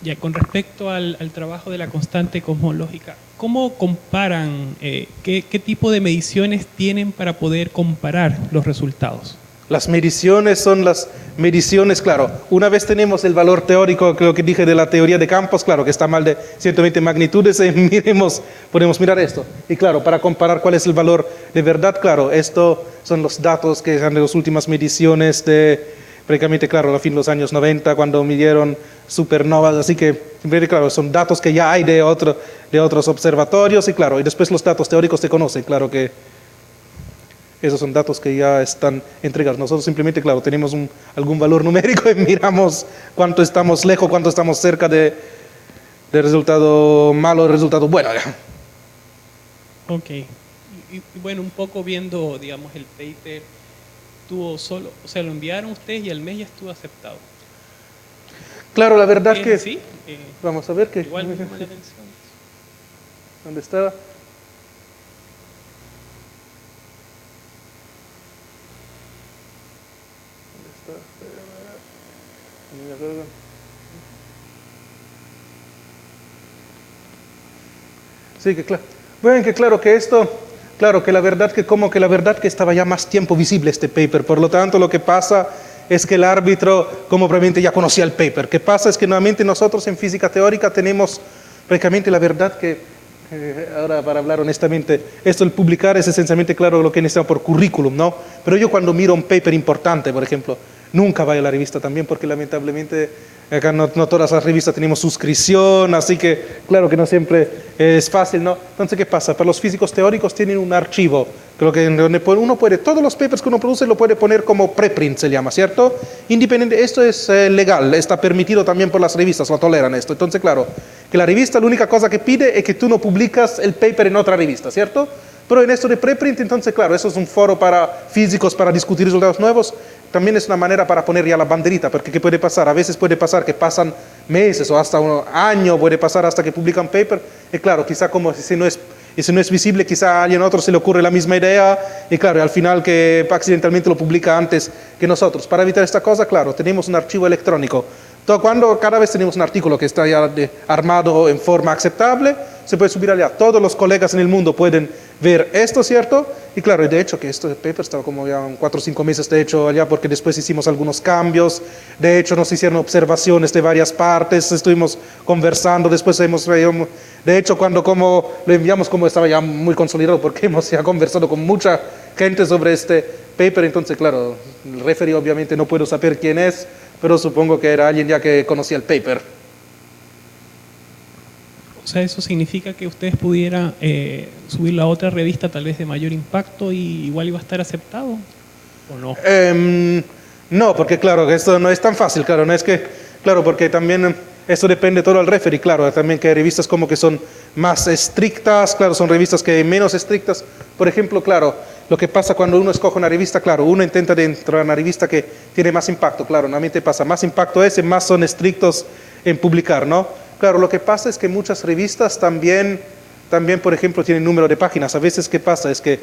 Ya, con respecto al trabajo de la constante cosmológica, ¿cómo comparan, qué tipo de mediciones tienen para poder comparar los resultados? Las mediciones son las mediciones, claro, una vez tenemos el valor teórico, creo que dije de la teoría de campos, claro, que está mal de 120 magnitudes, podemos mirar esto. Y claro, para comparar cuál es el valor de verdad, claro, esto son los datos que son de las últimas mediciones prácticamente, claro, a fin de los años 90, cuando midieron supernovas, así que, claro, son datos que ya hay de otros observatorios, y claro, y después los datos teóricos se conocen, claro que esos son datos que ya están entregados. Nosotros simplemente, claro, tenemos algún valor numérico y miramos cuánto estamos lejos, cuánto estamos cerca de resultado malo, de resultado bueno. Ok. Y bueno, un poco viendo, digamos, el paper, lo enviaron ustedes y al mes ya estuvo aceptado. Claro, la verdad que... Sí. Vamos a ver qué... Igual me llama la atención. ¿Dónde está? Sí, que claro. Bueno, que claro que esto, claro que la verdad que estaba ya más tiempo visible este paper, por lo tanto lo que pasa es que el árbitro como probablemente ya conocía el paper. Lo que pasa es que nuevamente nosotros en física teórica tenemos prácticamente la verdad que ahora para hablar honestamente, esto el publicar es esencialmente claro lo que necesitamos por currículum, ¿no? Pero yo cuando miro un paper importante, por ejemplo, nunca voy a la revista también porque lamentablemente acá no todas las revistas tenemos suscripción, así que claro que no siempre es fácil, ¿no? Entonces, ¿qué pasa? Para los físicos teóricos tienen un archivo, creo que donde uno puede, todos los papers que uno produce lo puede poner como preprint, se llama, ¿cierto? Independiente, esto es legal, está permitido también por las revistas, lo toleran esto. Entonces, claro, que la revista la única cosa que pide es que tú no publicas el paper en otra revista, ¿cierto? Pero en esto de preprint, entonces, claro, eso es un foro para físicos para discutir resultados nuevos. También es una manera para poner ya la banderita, porque ¿qué puede pasar? A veces puede pasar que pasan meses o hasta un año, puede pasar hasta que publican paper. Y claro, quizá como si no es visible, quizá a alguien otro se le ocurre la misma idea y claro, al final que accidentalmente lo publica antes que nosotros. Para evitar esta cosa, claro, tenemos un archivo electrónico. Cada vez tenemos un artículo que está ya armado en forma aceptable, se puede subir allá. Todos los colegas en el mundo pueden ver esto, ¿cierto? Y claro, de hecho que este paper estaba como ya 4 o 5 meses de hecho allá porque después hicimos algunos cambios. De hecho nos hicieron observaciones de varias partes, estuvimos conversando, después de hecho cuando como lo enviamos como estaba ya muy consolidado porque hemos ya conversado con mucha gente sobre este paper, entonces claro, el referee obviamente no puedo saber quién es, pero supongo que era alguien ya que conocía el paper. O sea, eso significa que ustedes pudieran subir la otra revista tal vez de mayor impacto y igual iba a estar aceptado, ¿o no? No, porque claro, esto no es tan fácil, claro, no es que, claro, porque también esto depende todo del referee, claro, también que hay revistas como que son más estrictas, claro, son revistas que menos estrictas, por ejemplo, claro, lo que pasa cuando uno escoge una revista, claro, uno intenta entrar a una revista que tiene más impacto, claro, normalmente pasa, más impacto es, más son estrictos en publicar, ¿no? Claro, lo que pasa es que muchas revistas también, por ejemplo, tienen número de páginas. A veces, ¿qué pasa? Es que,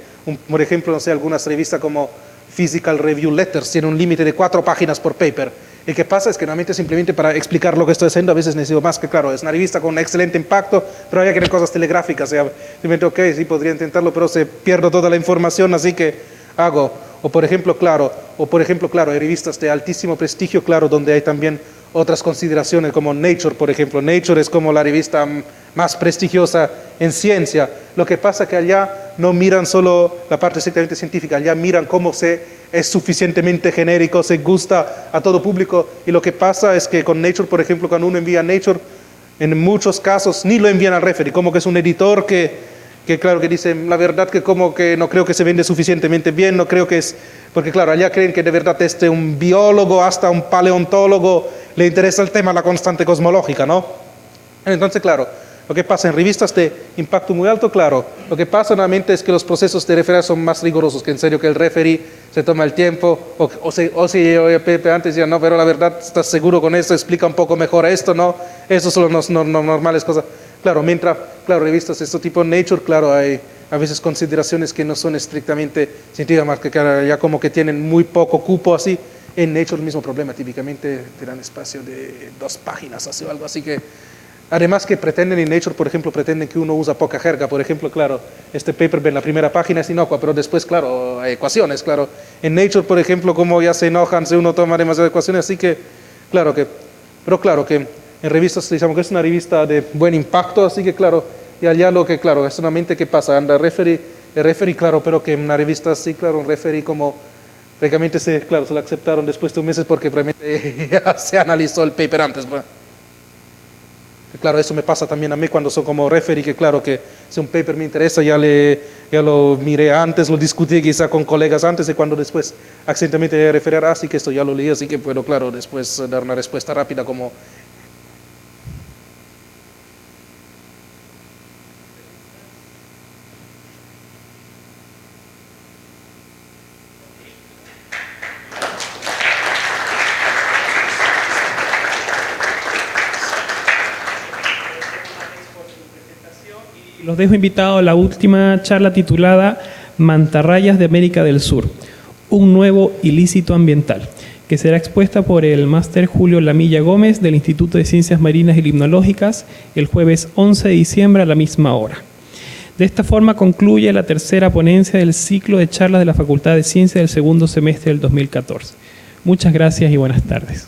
por ejemplo, no sé, algunas revistas como Physical Review Letters tienen un límite de 4 páginas por paper. Y qué pasa es que normalmente simplemente para explicar lo que estoy haciendo a veces necesito más, que claro, es una revista con un excelente impacto, pero hay que tener cosas telegráficas. O sea, simplemente, ok, sí podría intentarlo, pero se pierde toda la información, así que hago. O por ejemplo, claro, hay revistas de altísimo prestigio, claro, donde hay también otras consideraciones como Nature, por ejemplo. Nature es como la revista más prestigiosa en ciencia. Lo que pasa es que allá no miran solo la parte estrictamente científica, allá miran cómo es suficientemente genérico, se gusta a todo público. Y lo que pasa es que con Nature, por ejemplo, cuando uno envía Nature, en muchos casos ni lo envían al referee, como que es un editor que claro que dice, la verdad que como que no creo que se vende suficientemente bien, no creo que es, porque claro, allá creen que de verdad un biólogo, hasta un paleontólogo, le interesa el tema, la constante cosmológica, ¿no? Entonces, claro, lo que pasa en revistas de impacto muy alto, claro, lo que pasa normalmente es que los procesos de referee son más rigurosos, que en serio que el referee se toma el tiempo, o si Pepe antes decía, no, pero la verdad, ¿estás seguro con esto? Explica un poco mejor esto, ¿no? Eso son las normales cosas. Claro, mientras, claro, revistas de este tipo Nature, claro, hay a veces consideraciones que no son estrictamente científicas, más que ya como que tienen muy poco cupo así. En Nature el mismo problema, típicamente te dan espacio de 2 páginas así, o algo así que... Además que pretenden en Nature, por ejemplo, pretenden que uno usa poca jerga. Por ejemplo, claro, este paper en la primera página es inocua, pero después, claro, hay ecuaciones, claro. En Nature, por ejemplo, como ya se enojan si uno toma demasiadas ecuaciones, así que, claro que... Pero claro que en revistas, digamos que es una revista de buen impacto, así que claro, y allá lo que, claro, es solamente que pasa, anda el referee, claro, pero que en una revista así, claro, un referee como, prácticamente se lo aceptaron después de 1 mes porque realmente ya se analizó el paper antes, bueno. Claro, eso me pasa también a mí cuando soy como referee, que claro, que si un paper me interesa, ya lo miré antes, lo discutí quizá con colegas antes, y cuando después accidentalmente referir, así que esto ya lo leí, así que puedo, claro, después dar una respuesta rápida como... Los dejo invitados a la última charla titulada Mantarrayas de América del Sur, un nuevo ilícito ambiental, que será expuesta por el máster Julio Lamilla Gómez del Instituto de Ciencias Marinas y Limnológicas el jueves 11 de diciembre a la misma hora. De esta forma concluye la tercera ponencia del ciclo de charlas de la Facultad de Ciencias del segundo semestre del 2014. Muchas gracias y buenas tardes.